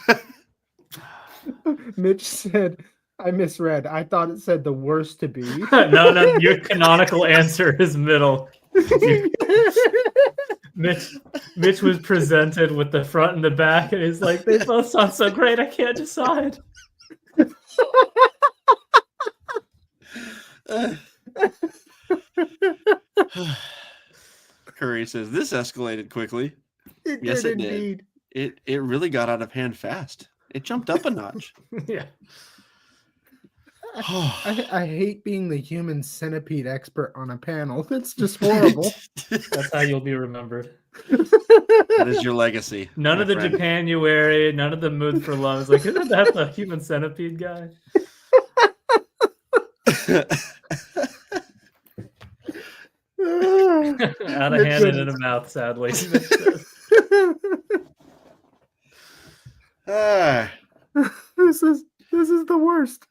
Mitch said, I misread. I thought it said the worst to be. No, your canonical answer is middle. Mitch was presented with the front and the back, and he's like, they both sound so great, I can't decide. Curry says, this escalated quickly. Yes, it did. It really got out of hand fast. It jumped up a notch. Yeah. I hate being the human centipede expert on a panel. That's just horrible. That's how you'll be remembered. That is your legacy. None of the friend. Japanuary, none of the Mood for Love. It's like, isn't that the human centipede guy? Out of hand and in a mouth, sadly. This is the worst.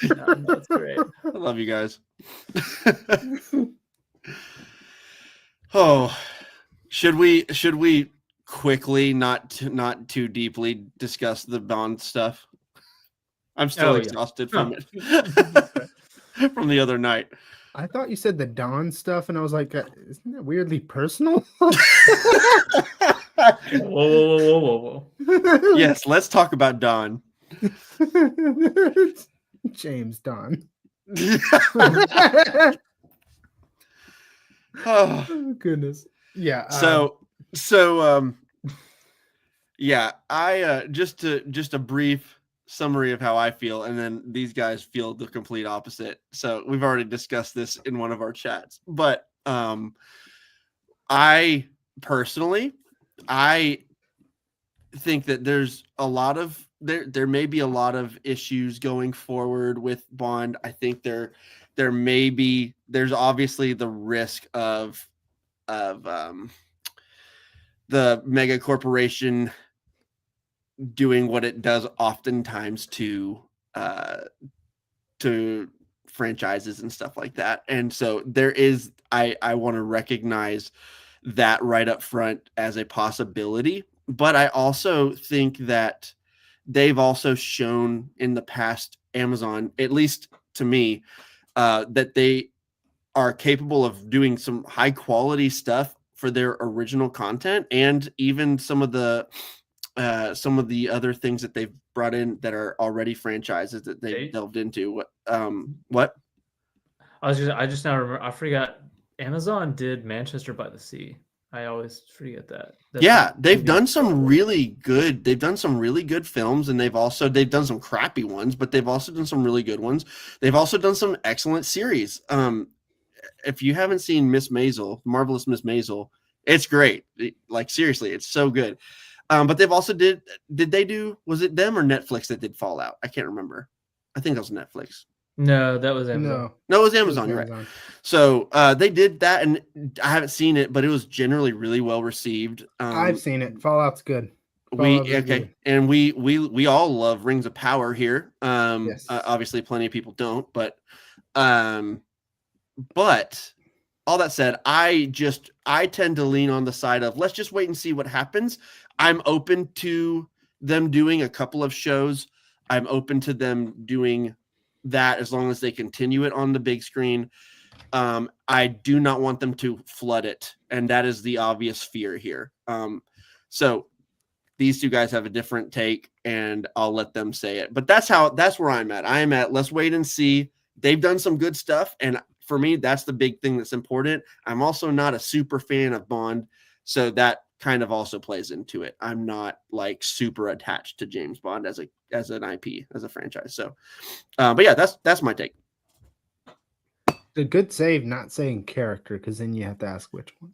No, that's great. I love you guys. Oh, should we quickly, not too deeply discuss the Bond stuff? I'm still exhausted from it from the other night. I thought you said the Dawn stuff, and I was like, isn't that weirdly personal? Whoa. Yes, let's talk about Dawn. James Dawn. Oh goodness. Yeah. I just a brief summary of how I feel, and then these guys feel the complete opposite. So we've already discussed this in one of our chats, but I personally, I think that there's a lot of there may be a lot of issues going forward with Bond. I think there's obviously the risk of the mega corporation doing what it does oftentimes to franchises and stuff like that. And so there is, I want to recognize that right up front as a possibility. But I also think that they've also shown in the past, Amazon, at least to me, that they are capable of doing some high quality stuff for their original content, and even some of the other things that they've brought in that are already franchises that they've delved into. What? I just now remember. I forgot. Amazon did Manchester by the Sea. I always forget that. They've done some really good. They've done some really good films, and they've done some crappy ones, but they've also done some really good ones. They've also done some excellent series. If you haven't seen Miss Maisel, Marvelous Miss Maisel, it's great. Like seriously, it's so good. But they've also was it them or Netflix that did Fallout? I can't remember. I think that was Netflix. No, that was Amazon. No, it was Amazon. You're right. So they did that, and I haven't seen it, but it was generally really well received. I've seen it. Fallout's good. And we all love Rings of Power here. Yes. Obviously, plenty of people don't, but all that said, I tend to lean on the side of let's just wait and see what happens. I'm open to them doing a couple of shows. I'm open to them doing that as long as they continue it on the big screen. I do not want them to flood it, and that is the obvious fear here. So these two guys have a different take, and I'll let them say it. But that's where I'm at. I am at let's wait and see. They've done some good stuff, and for me, that's the big thing that's important. I'm also not a super fan of Bond, so that kind of also plays into it. I'm not like super attached to James Bond as an IP, as a franchise. So, but yeah, that's my take. A good save, not saying character, because then you have to ask which one.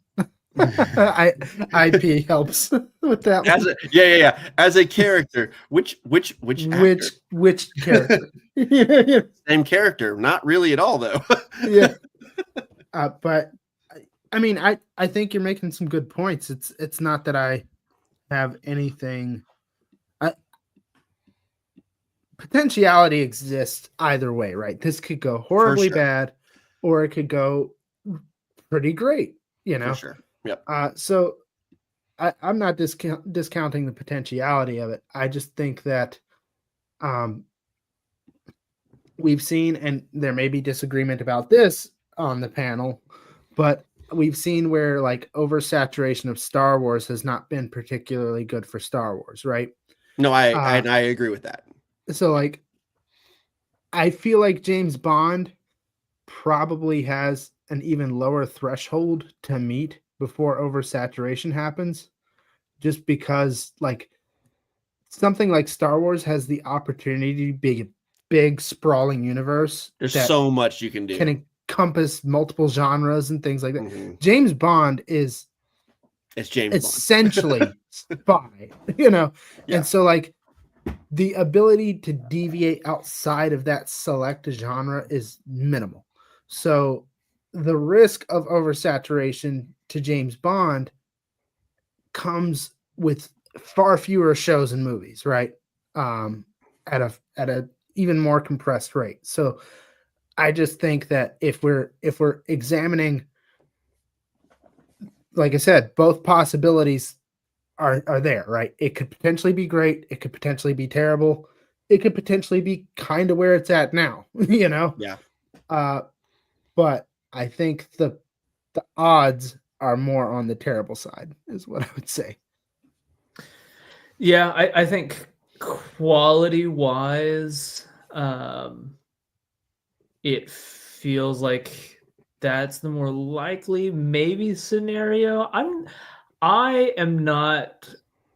IP helps with that one. Yeah. As a character, which character? Same character, not really at all though. Yeah. But I mean, I think you're making some good points. It's not that I have anything. Potentiality exists either way, right? This could go horribly bad, or it could go pretty great. You know. For sure. Yep. So I'm not discounting the potentiality of it. I just think that we've seen, and there may be disagreement about this on the panel, but we've seen where like oversaturation of Star Wars has not been particularly good for Star Wars, right? No, I agree with that. So like, I feel like James Bond probably has an even lower threshold to meet before oversaturation happens, just because like something like Star Wars has the opportunity to be a big sprawling universe. There's so much you can do. Can encompass multiple genres and things like that. Mm-hmm. James Bond is essentially spy, you know? Yeah. And so like the ability to deviate outside of that select genre is minimal. So the risk of oversaturation to James Bond comes with far fewer shows and movies, right? At a even more compressed rate. So I just think that if we're examining, like I said, both possibilities are there, right? It could potentially be great. It could potentially be terrible. It could potentially be kind of where it's at now, you know? Yeah. But I think the odds are more on the terrible side, is what I would say. Yeah, I think quality-wise, it feels like that's the more likely maybe scenario. I am not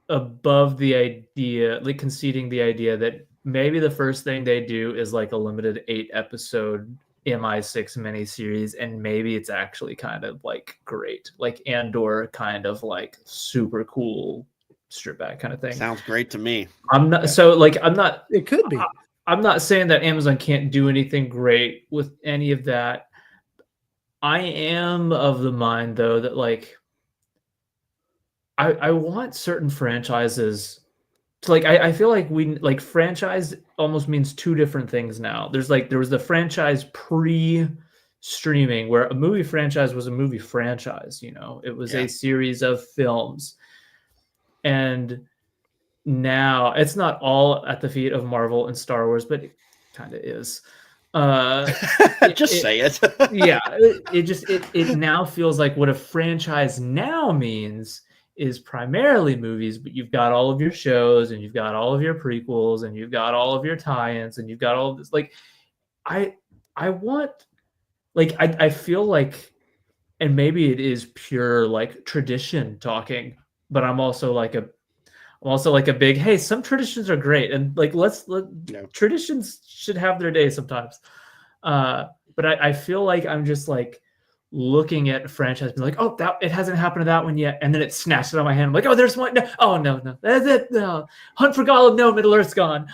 above the idea, like conceding the idea that maybe the first thing they do is like a limited 8-episode MI6 miniseries, and maybe it's actually kind of like great, like Andor, kind of like super cool strip back kind of thing. Sounds great to me. I'm not so like I'm not. It could be. I'm not saying that Amazon can't do anything great with any of that. I am of the mind though that like I want certain franchises to like I feel like we like franchise almost means two different things now. There was the franchise pre-streaming where a movie franchise was a movie franchise, you know. It was a series of films. And now it's not all at the feet of Marvel and Star Wars, but it kind of is. Say it. Yeah, it now feels like what a franchise now means is primarily movies, but you've got all of your shows and you've got all of your prequels and you've got all of your tie-ins and you've got all of this. Like, I want, like, I feel like, and maybe it is pure like tradition talking, but I'm also like a big, hey, some traditions are great, and like traditions should have their day sometimes. But I feel like I'm just like looking at a franchise, being like, oh, that it hasn't happened to that one yet, and then it snatched it on my hand. I'm like, oh, there's one. No, oh no, that's it. No, Hunt for Gollum. No, Middle Earth's gone.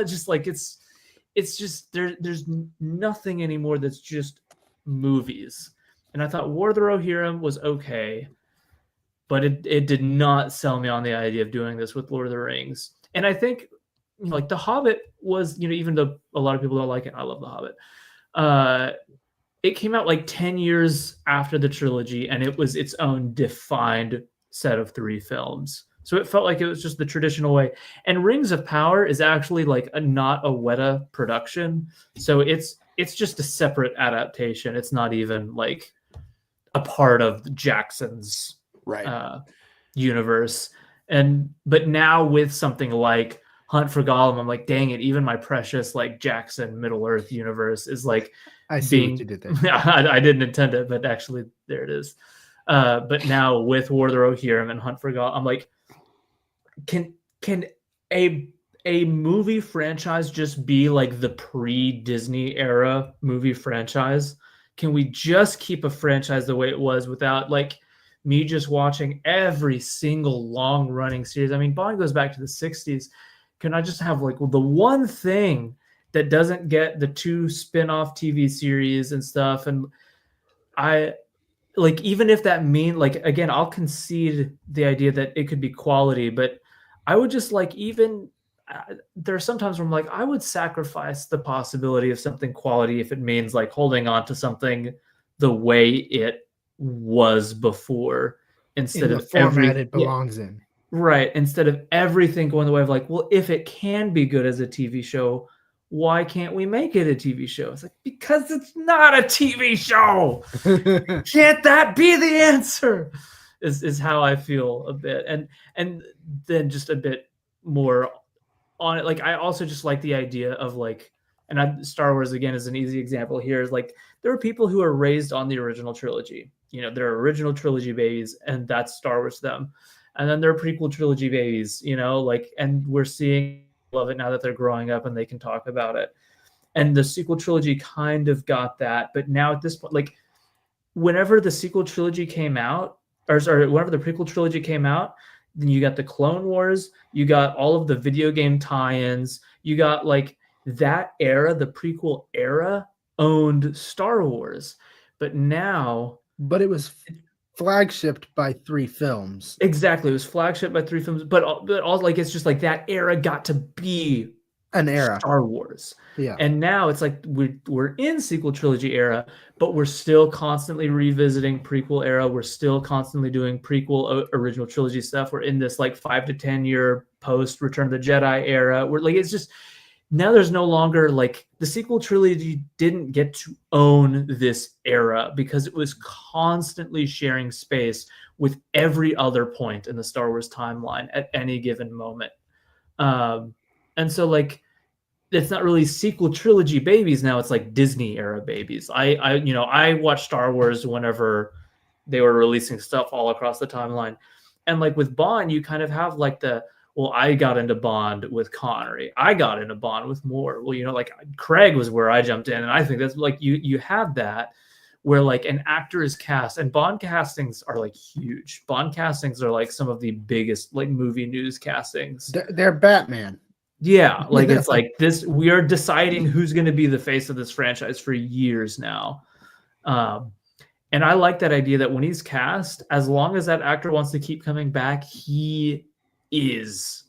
Just like it's just there's nothing anymore that's just movies. And I thought War of the Rohirrim was okay, but it did not sell me on the idea of doing this with Lord of the Rings. And I think, you know, like The Hobbit was, you know, even though a lot of people don't like it, I love The Hobbit. it came out like 10 years after the trilogy, and it was its own defined set of 3 films. So it felt like it was just the traditional way. And Rings of Power is actually like not a Weta production, so it's just a separate adaptation. It's not even like a part of Jackson's Right. universe. But now with something like Hunt for Gollum, I'm like, dang it, even my precious like Jackson Middle Earth universe is like I see what being you did there. I didn't intend it, but actually there it is. But now with War of the Rohirrim and Hunt for Gollum, I'm like, can a movie franchise just be like the pre-Disney era movie franchise? Can we just keep a franchise the way it was without like me just watching every single long-running series? I mean, Bond goes back to the 60s. Can I just have like the one thing that doesn't get the 2 spin-off TV series and stuff? And I like, even if that mean like, again, I'll concede the idea that it could be quality, but I would just like, even there are sometimes where I'm like, I would sacrifice the possibility of something quality if it means like holding on to something the way it was before, instead In the of format it belongs in. right, instead of everything going the way of like, well, if it can be good as a TV show, why can't we make it a TV show? It's like, because it's not a TV show. Can't that be the answer? Is how I feel a bit. And then just a bit more on it. Like, I also just like the idea of like, and Star Wars again is an easy example here, is like there are people who are raised on the original trilogy. You know, they're original trilogy babies, and that's Star Wars to them. And then there are prequel trilogy babies, you know, like, and we're seeing love it now that they're growing up and they can talk about it. And the sequel trilogy kind of got that, but now at this point, like, whenever the sequel trilogy came out, or sorry, whenever the prequel trilogy came out, then you got the Clone Wars, you got all of the video game tie-ins, you got like that era, the prequel era owned Star Wars. But now, But it was flagshipped by 3 films. exactly, it was flagship by 3 films, but all like, it's just like that era got to be An era. Star Wars. Yeah. And now it's like we're in sequel trilogy era, but we're still constantly revisiting prequel era. We're still constantly doing prequel original trilogy stuff. We're in this like 5 to 10 year post Return of the Jedi era. We're like, it's just, now there's no longer like, the sequel trilogy didn't get to own this era because it was constantly sharing space with every other point in the Star Wars timeline at any given moment. And so like, it's not really sequel trilogy babies now, it's like Disney era babies. I watched Star Wars whenever they were releasing stuff all across the timeline. And like with Bond, you kind of have like well, I got into Bond with Connery. I got into Bond with Moore. Well, you know, like Craig was where I jumped in. And I think that's like, you have that where like an actor is cast, and Bond castings are like huge. Bond castings are like some of the biggest like movie news castings. They're Batman. Yeah, like it's like this, we are deciding who's going to be the face of this franchise for years now. And I like that idea that when he's cast, as long as that actor wants to keep coming back, he is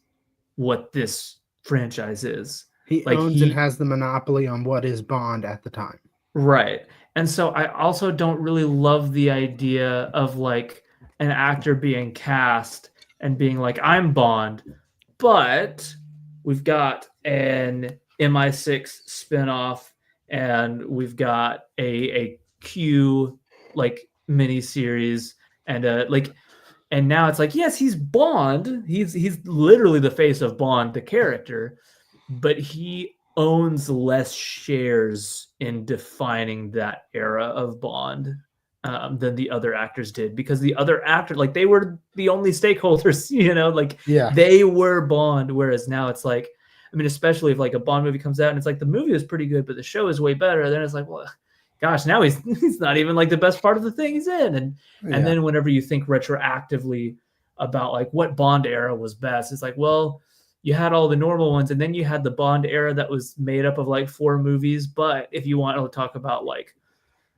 what this franchise is. He like owns and has the monopoly on what is Bond at the time. Right. And so I also don't really love the idea of like an actor being cast and being like, I'm Bond, but we've got an MI6 spinoff, and we've got a Q like mini series, and and now it's like, yes, he's Bond. He's literally the face of Bond, the character, but he owns less shares in defining that era of Bond than the other actors did, because the other actor, like, they were the only stakeholders, you know, like, yeah, they were Bond. Whereas now it's like, I mean, especially if like a Bond movie comes out and it's like the movie is pretty good, but the show is way better, then it's like, well, gosh, now he's not even like the best part of the thing he's in. And then whenever you think retroactively about like what Bond era was best, it's like, well, you had all the normal ones, and then you had the Bond era that was made up of like 4 movies. But if you want to talk about like,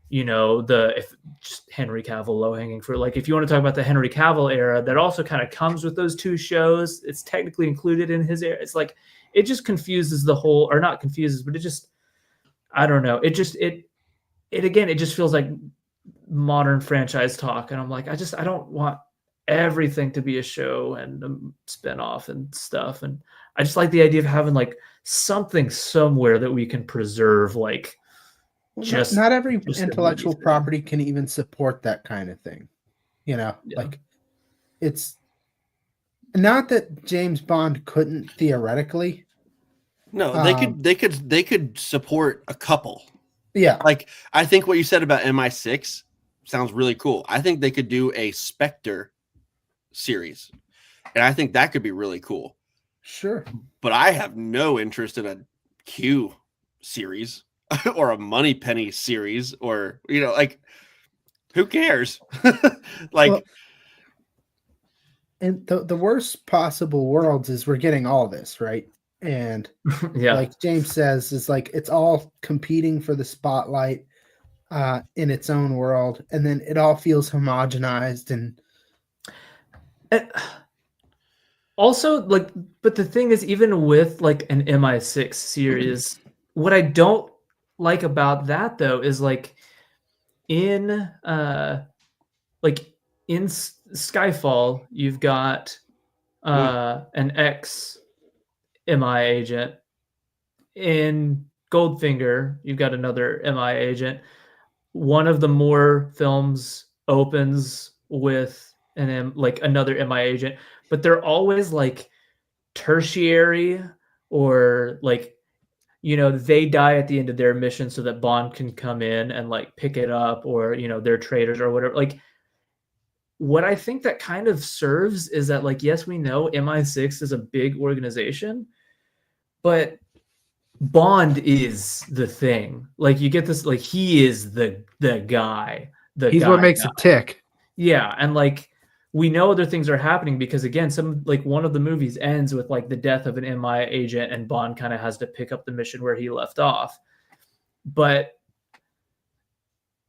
you know, if just Henry Cavill, low hanging fruit, like if you want to talk about the Henry Cavill era, that also kind of comes with those 2 shows. It's technically included in his era. It's like, it just confuses the whole, or not confuses, but it just, I don't know. It it just feels like modern franchise talk, and I'm like, I don't want everything to be a show and a spin-off and stuff, and I just like the idea of having like something somewhere that we can preserve, like Well, just not every just the movie intellectual thing. property can even support that kind of thing. You know, Yeah. like it's not that James Bond couldn't theoretically. No, they could support a couple. Yeah, Like, I think what you said about MI6 sounds really cool. I think they could do a Spectre series, and I think that could be really cool. sure. But I have no interest in a Q series or a Moneypenny series, or like, who cares? Like, Well, and the worst possible worlds is we're getting all this, right? And Yeah. like James says, is like it's all competing for the spotlight in its own world, and then it all feels homogenized and Also, like, but the thing is, even with like an MI6 series, what I don't like about that though is in like in Skyfall, you've got an ex MI agent. In Goldfinger, you've got another MI agent. One of the more films opens with like another MI agent, but they're always like tertiary, or like they die at the end of their mission so that Bond can come in and like pick it up, or they're traitors or whatever. Like, what I think that kind of serves is that, like, yes, we know MI6 is a big organization, but Bond is the thing. Like, you get this, like, he is the guy. he's what makes it tick. Yeah, and like we know other things are happening because, again, one of the movies ends with like the death of an MI agent, and Bond kind of has to pick up the mission where he left off. But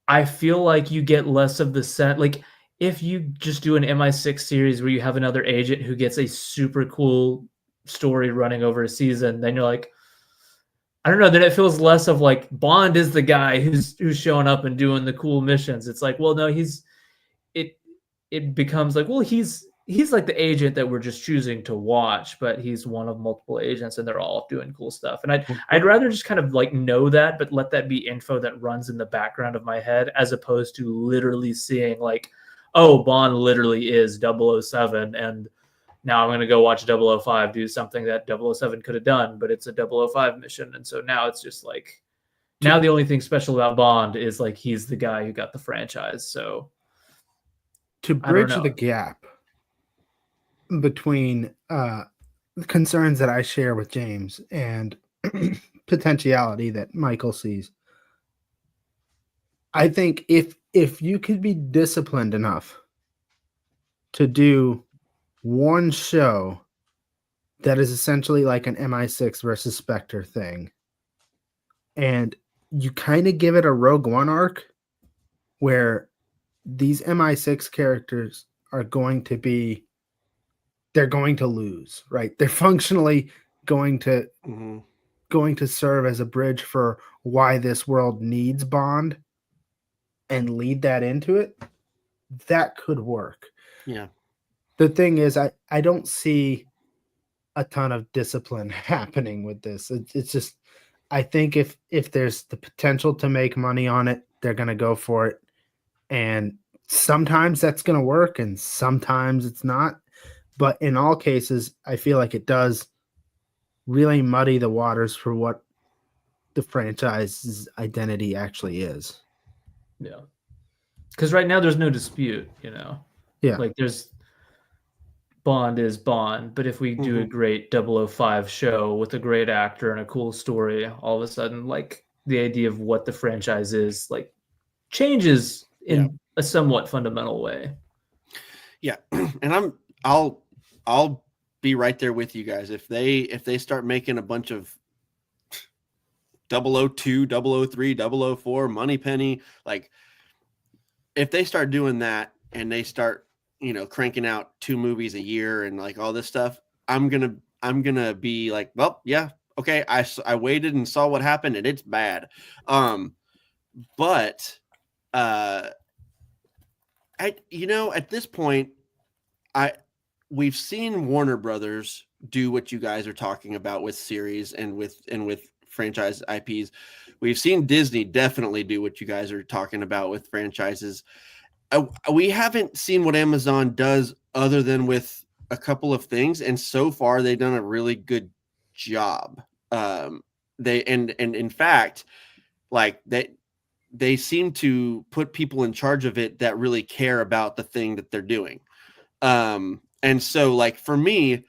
I feel like you get less of the set. Like, if you just do an MI6 series where you have another agent who gets a super cool story running over a season, then you're like, I don't know, then it feels less of like Bond is the guy who's showing up and doing the cool missions. It's like, well, no, it becomes like, well, he's like the agent that we're just choosing to watch, but he's one of multiple agents and they're all doing cool stuff. And I'd rather just kind of like know that, but let that be info that runs in the background of my head, as opposed to literally seeing like, oh, Bond literally is 007, and now I'm going to go watch 005 do something that 007 could have done, but it's a 005 mission. And so now it's just like, now the only thing special about Bond is like he's the guy who got the franchise. So to bridge the gap between concerns that I share with James and potentiality that Michael sees, I think if you could be disciplined enough to do one show that is essentially like an MI6 versus Spectre thing, and you kind of give it a Rogue One arc where these MI6 characters are going to be, they're going to lose, right? They're functionally going to serve as a bridge for why this world needs Bond and lead that into it. That could work. Yeah. The thing is, I don't see a ton of discipline happening with this. It's just, I think if there's the potential to make money on it, they're going to go for it. And sometimes that's going to work and sometimes it's not. But in all cases, I feel like it does really muddy the waters for what the franchise's identity actually is. Yeah. Because right now there's no dispute, Yeah. Like, there's Bond is Bond, but if we do a great 005 show with a great actor and a cool story, all of a sudden, like, the idea of what the franchise is, like, changes in a somewhat fundamental way. Yeah. And I'll be right there with you guys. If they start making a bunch of 002, 003, 004, Moneypenny, like, if they start doing that and they start, cranking out 2 movies a year and like all this stuff, I'm gonna be like, well, yeah, okay, I waited and saw what happened and it's bad. But at this point, we've seen Warner Brothers do what you guys are talking about with series and with franchise IPs. We've seen Disney definitely do what you guys are talking about with franchises. We haven't seen what Amazon does other than with a couple of things, and so far they've done a really good job. They and in fact, like they seem to put people in charge of it that really care about the thing that they're doing. And so, like, for me,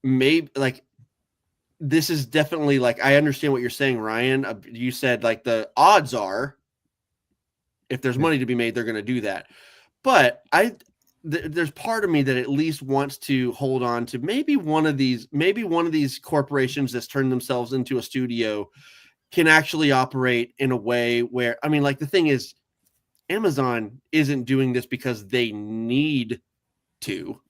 maybe like this is definitely, like, I understand what you're saying, Ryan. You said, like, the odds are if there's money to be made, they're going to do that. But there's part of me that at least wants to hold on to maybe one of these corporations that's turned themselves into a studio can actually operate in a way where, I mean, like, the thing is, Amazon isn't doing this because they need to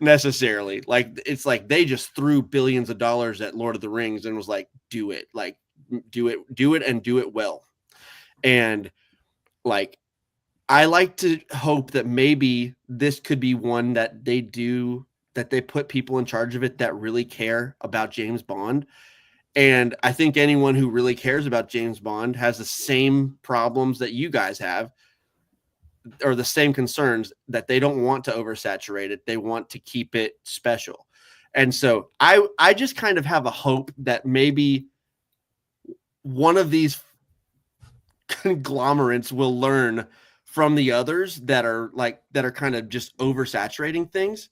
necessarily. Like, it's like they just threw billions of dollars at Lord of the Rings and was like, do it and do it well. And like, I like to hope that maybe this could be one that they put people in charge of it that really care about James Bond. And I think anyone who really cares about James Bond has the same problems that you guys have, or the same concerns, that they don't want to oversaturate it. They want to keep it special. And so I just kind of have a hope that maybe one of these conglomerates will learn from the others that are kind of just oversaturating things.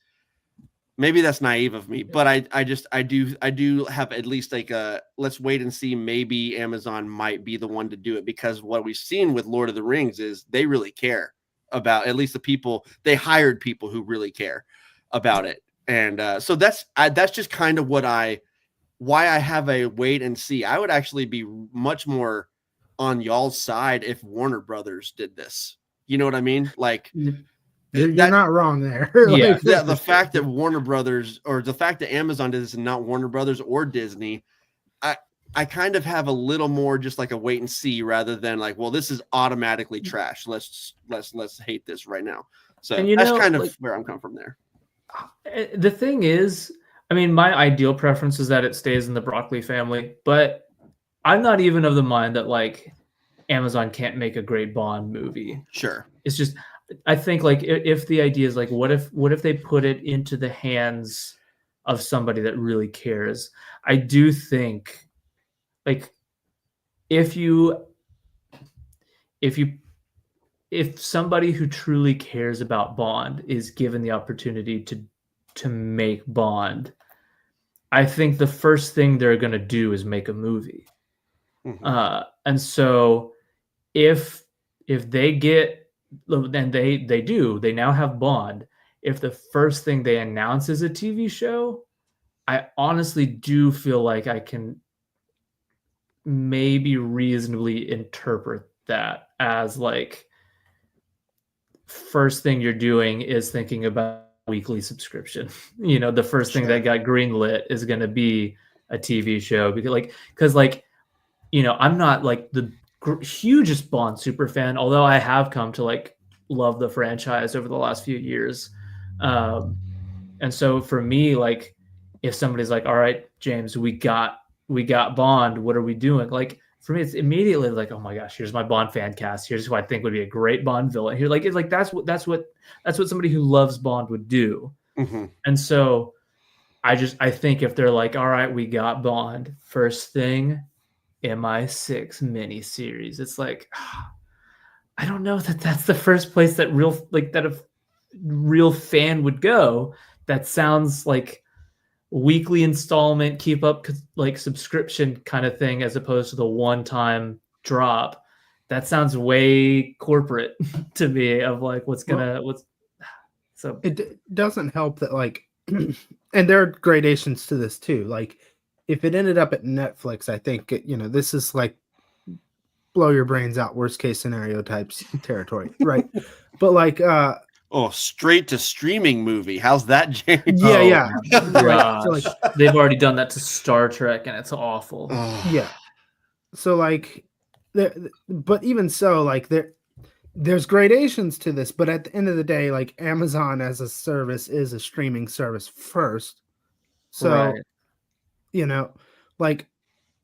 Maybe that's naive of me, but I do have at least like a, let's wait and see. Maybe Amazon might be the one to do it, because what we've seen with Lord of the Rings is they really care about, at least the people, they hired people who really care about it. And so that's just kind of why I have a wait and see. I would actually be much more on y'all's side if Warner Brothers did this. You know what I mean? Like, you're not wrong there. Yeah. Like, the fact that Warner Brothers, or the fact that Amazon did this and not Warner Brothers or Disney, I kind of have a little more just like a wait and see, rather than like, well, this is automatically trash. Let's hate this right now. So that's kind of where I'm coming from there. The thing is, I mean, my ideal preference is that it stays in the Broccoli family, but I'm not even of the mind that like Amazon can't make a great Bond movie. Sure. It's just, I think like if the idea is like, what if they put it into the hands of somebody that really cares? I do think like if somebody who truly cares about Bond is given the opportunity to make Bond, I think the first thing they're going to do is make a movie. Mm-hmm. And so if they get, and they now have Bond, if the first thing they announce is a TV show, I honestly do feel like I can maybe reasonably interpret that as like, first thing you're doing is thinking about weekly subscription. You know, the first thing that got greenlit is going to be a TV show, because you know, I'm not like the hugest Bond super fan, although I have come to like love the franchise over the last few years. And so for me, like, if somebody's like, all right, James, we got Bond, what are we doing? Like, for me, it's immediately like, oh my gosh, here's my Bond fan cast. Here's who I think would be a great Bond villain. Here, like, it's like that's what somebody who loves Bond would do. Mm-hmm. And so I think if they're like, all right, we got Bond, first thing, MI6 miniseries. It's like, I don't know that that's the first place that a real fan would go. That sounds like weekly installment, keep up like subscription kind of thing, as opposed to the one-time drop. That sounds way corporate to me, of like so it doesn't help that like and there are gradations to this too. Like, if it ended up at Netflix, I think this is like blow your brains out, worst case scenario types territory, right? But like straight to streaming movie. How's that, James? Yeah. Right. So like, they've already done that to Star Trek, and it's awful. Yeah. So like, but even so, like there's gradations to this, but at the end of the day, like Amazon as a service is a streaming service first. So, Right. you know, like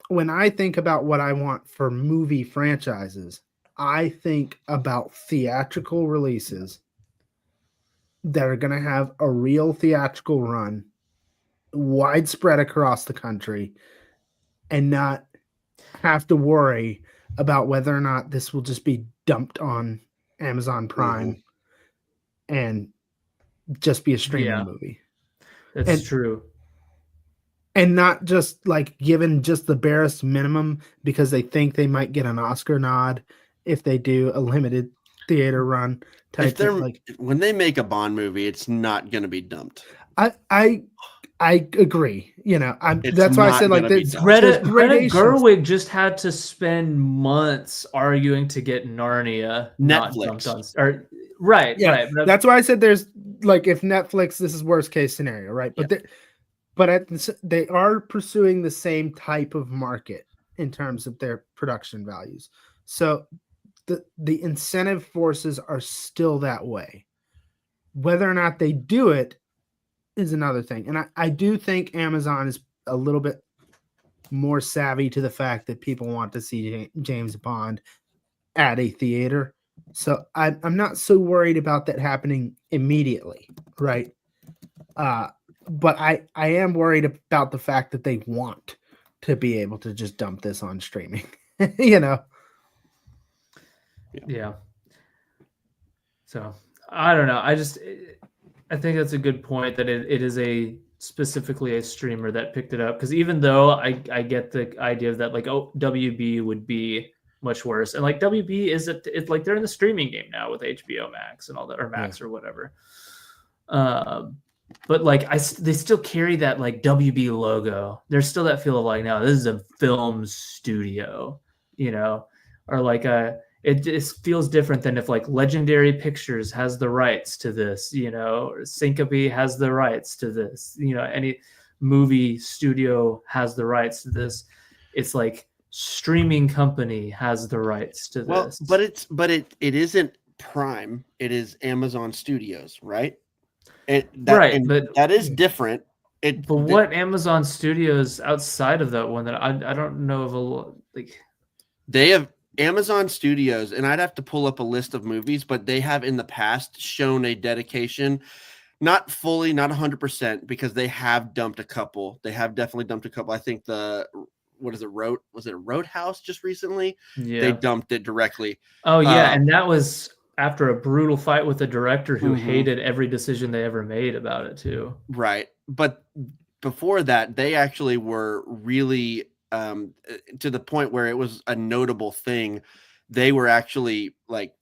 when I think about what I want for movie franchises, I think about theatrical releases that are going to have a real theatrical run, widespread across the country, and not have to worry about whether or not this will just be dumped on Amazon Prime and just be a streaming Yeah, movie. that's And true. and not just like given just the barest minimum because they think they might get an Oscar nod if they do a limited theater run type If they're thing. Like when they make a Bond movie, it's not going to be dumped. I agree. You know, It's that's why I not said like gonna be there's dumped. Greta gradations. Gerwig just had to spend months arguing to get Narnia not Netflix. dumped on. Or right, Yeah, right. But that's why I said there's like if Netflix, this is worst case scenario, right? But they are pursuing the same type of market in terms of their production values. So the incentive forces are still that way. Whether or not they do it is another thing. And I do think Amazon is a little bit more savvy to the fact that people want to see James Bond at a theater. So I'm not so worried about that happening immediately, right? But I am worried about the fact that they want to be able to just dump this on streaming, you know? yeah. So I don't know. I think that's a good point that it is a specifically a streamer that picked it up because even though I get the idea of that like WB would be much worse and like WB is it's like they're in the streaming game now with HBO Max and all that or Max or whatever. But like they still carry that like WB logo. There's still that feel of like now this is a film studio, you know, or like it just feels different than if like Legendary Pictures has the rights to this, you know, or Syncope has the rights to this, you know, any movie studio has the rights to this. It's like streaming company has the rights to this. Well, but it isn't Prime. It is Amazon Studios, right? Right, but that is different. But what Amazon Studios outside of that one that I don't know of a like they have Amazon Studios, and I'd have to pull up a list of movies, but they have in the past shown a dedication, not fully, not 100%, because they have dumped a couple. They have definitely dumped a couple. I think was it Roadhouse just recently? Yeah. They dumped it directly. Oh yeah, and that was after a brutal fight with the director who Mm-hmm. hated every decision they ever made about it too. Right. But before that, they actually were really to the point where it was a notable thing. They were actually like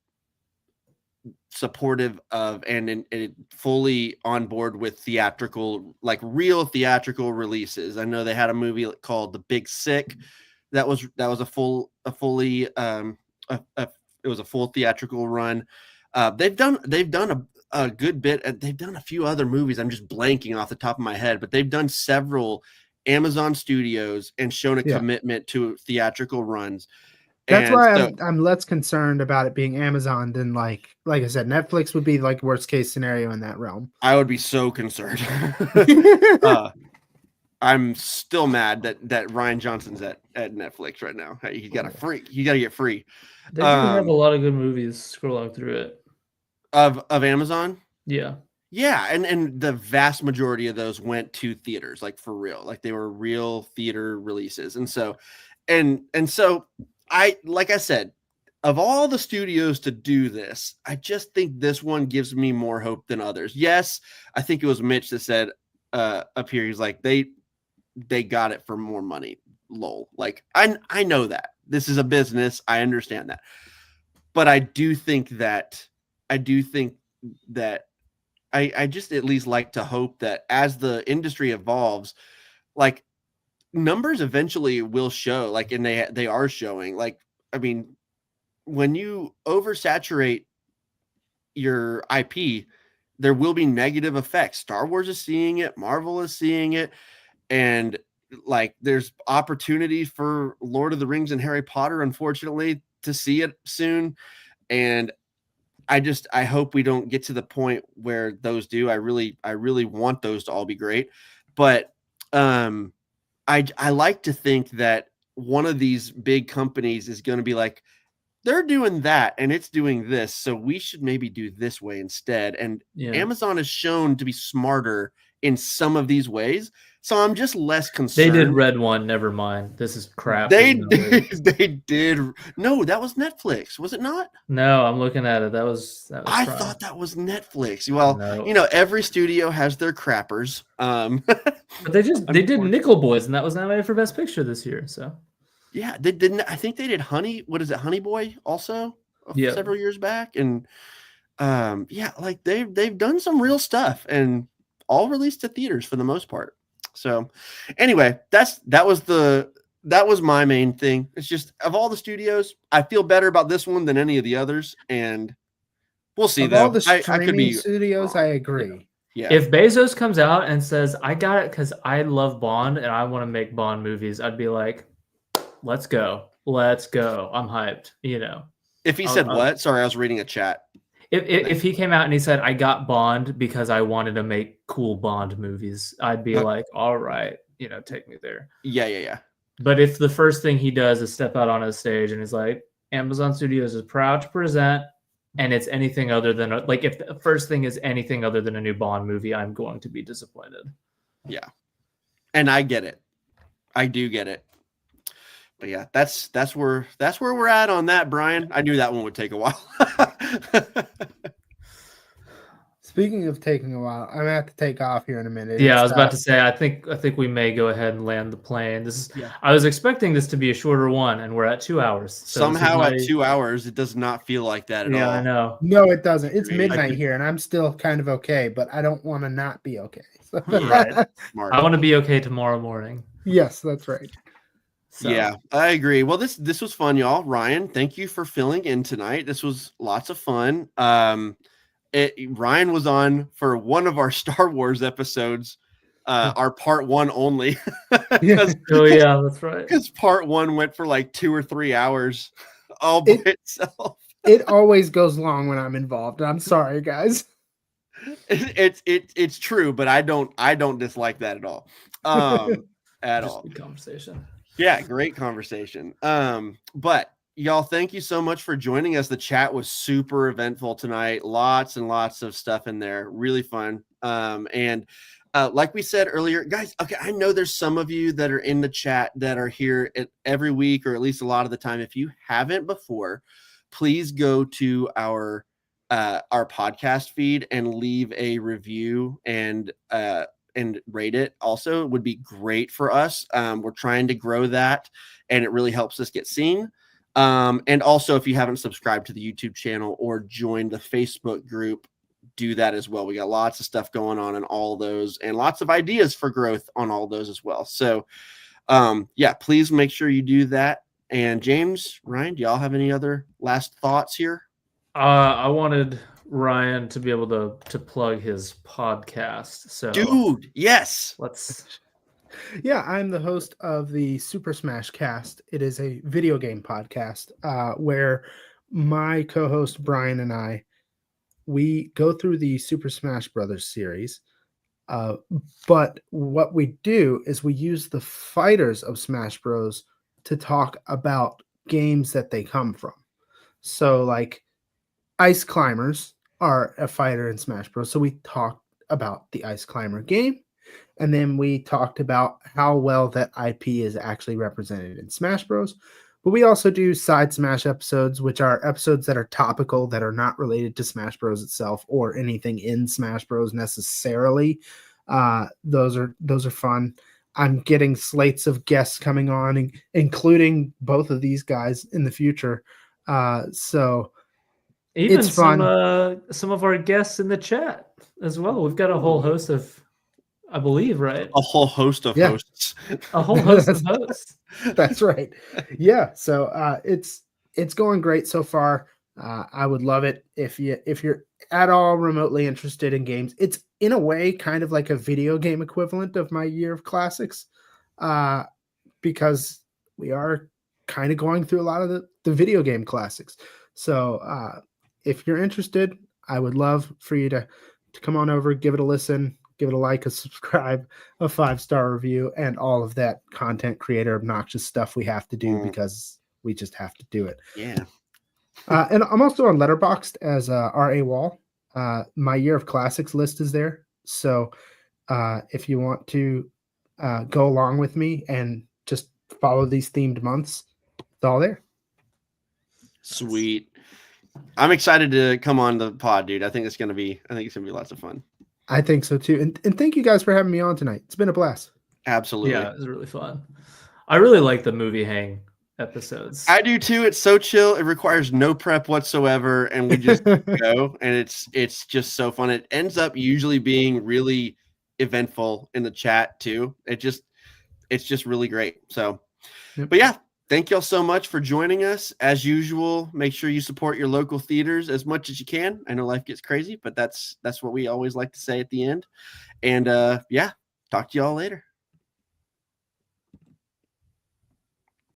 supportive of and fully on board with theatrical, like real theatrical releases. I know they had a movie called The Big Sick that was a full theatrical run. They've done a good bit. They've done a few other movies. I'm just blanking off the top of my head, but they've done several Amazon Studios and shown a commitment to theatrical runs. That's why I'm less concerned about it being Amazon than like I said, Netflix would be like worst case scenario in that realm. I would be so concerned. I'm still mad that Ryan Johnson's at Netflix right now. He got to get free. They do have a lot of good movies scrolling through it. Of Amazon? Yeah. Yeah, and the vast majority of those went to theaters, like for real. Like they were real theater releases. And so like I said, of all the studios to do this, I just think this one gives me more hope than others. Yes, I think it was Mitch that said up here, he's like, they got it for more money. Lol. Like I know that. This is a business. I understand that. But I do think that I just at least like to hope that as the industry evolves, like numbers eventually will show, like, and they are showing. Like, I mean, when you oversaturate your IP, there will be negative effects. Star Wars is seeing it, Marvel is seeing it, and like there's opportunity for Lord of the Rings and Harry Potter, unfortunately, to see it soon. And I hope we don't get to the point where those do. I really want those to all be great. But I like to think that one of these big companies is going to be like, they're doing that and it's doing this, so we should maybe do this way instead. And Amazon is shown to be smarter in some of these ways, so I'm just less concerned. They did Red One. Never mind. This is crap. They did. No, that was Netflix, was it not? No, I'm looking at it. That was I crap. thought that was Netflix. Well, No. Every studio has their crappers. But they did Nickel Boys, and that was nominated for Best Picture this year. So yeah, they didn't. I think they did Honey Boy also several years back, and like they've done some real stuff, and all released to theaters for the most part. So anyway, that was my main thing. It's just, of all the studios, I feel better about this one than any of the others, and we'll see. All the streaming studios, I agree. Yeah. If Bezos comes out and says, "I got it because I love Bond and I want to make Bond movies," I'd be like, "Let's go, I'm hyped." If he said what? Sorry, I was reading a chat. If he came out and he said, "I got Bond because I wanted to make cool Bond movies," I'd be like, "All right, take me there." Yeah. But if the first thing he does is step out on a stage and he's like, "Amazon Studios is proud to present," and it's anything other than if the first thing is anything other than a new Bond movie, I'm going to be disappointed. Yeah, and I get it. I do get it. But yeah, that's where we're at on that, Brian. I knew that one would take a while. Speaking of taking a while, I'm gonna have to take off here in a minute. Yeah, I was about to say, I think we may go ahead and land the plane. I was expecting this to be a shorter one, and we're at 2 hours. So somehow at 2 hours, it does not feel like that at all. Yeah, I know. No, it doesn't. It's midnight here, and I'm still kind of okay, but I don't want to not be okay. Right. I want to be okay tomorrow morning. Yes, that's right. So. Yeah, I agree. Well, this was fun, y'all. Ryan, thank you for filling in tonight. This was lots of fun. Ryan was on for one of our Star Wars episodes, our part one only. Oh yeah, that's right. Because part one went for like 2 or 3 hours all by itself. It always goes long when I'm involved. I'm sorry, guys. It's true, but I don't dislike that at all. At all. Good conversation. Yeah, great conversation. But y'all, thank you so much for joining us. The chat was super eventful tonight. Lots and lots of stuff in there. Really fun. And like we said earlier, guys, okay, I know there's some of you that are in the chat that are here every week, or at least a lot of the time. If you haven't before, please go to our podcast feed and leave a review and rate it. Also, it would be great for us. We're trying to grow that, and it really helps us get seen. And also, if you haven't subscribed to the YouTube channel or joined the Facebook group, do that as well. We got lots of stuff going on in all those, and lots of ideas for growth on all those as well. So yeah, please make sure you do that. And James, Ryan, do y'all have any other last thoughts here? I wanted Ryan to be able to plug his podcast. So dude, yes. Yeah, I'm the host of the Super Smash Cast. It is a video game podcast where my co-host Brian and I, we go through the Super Smash Brothers series. But what we do is we use the fighters of Smash Bros. To talk about games that they come from. So like Ice Climbers are a fighter in Smash Bros. So we talked about the Ice Climber game. And then we talked about how well that IP is actually represented in Smash Bros. But we also do side Smash episodes, which are episodes that are topical, that are not related to Smash Bros. Itself or anything in Smash Bros. Necessarily. Those are fun. I'm getting slates of guests coming on, including both of these guys in the future. So even it's fun. Some of our guests in the chat as well. We've got a whole host of, I believe, right? A whole host of hosts. A whole host of hosts. That's right. Yeah. So it's going great so far. I would love it if you're at all remotely interested in games. It's in a way kind of like a video game equivalent of my year of classics. because we are kind of going through a lot of the video game classics. So if you're interested, I would love for you to come on over, give it a listen, give it a like, a subscribe, a 5-star review, and all of that content creator obnoxious stuff we have to do because we just have to do it. Yeah. And I'm also on Letterboxd as R.A. Wall. My Year of Classics list is there. So if you want to go along with me and just follow these themed months, it's all there. Sweet. I'm excited to come on the pod, dude. I think it's gonna be lots of fun. I think so too. And thank you guys for having me on tonight. It's been a blast. Absolutely. Yeah, it was really fun. I really like the movie hang episodes. I do too. It's so chill. It requires no prep whatsoever, and we just go, and it's just so fun. It ends up usually being really eventful in the chat too. It's just really great. So, but yeah, thank y'all so much for joining us. As usual, make sure you support your local theaters as much as you can. I know life gets crazy, but that's what we always like to say at the end. And yeah, talk to y'all later.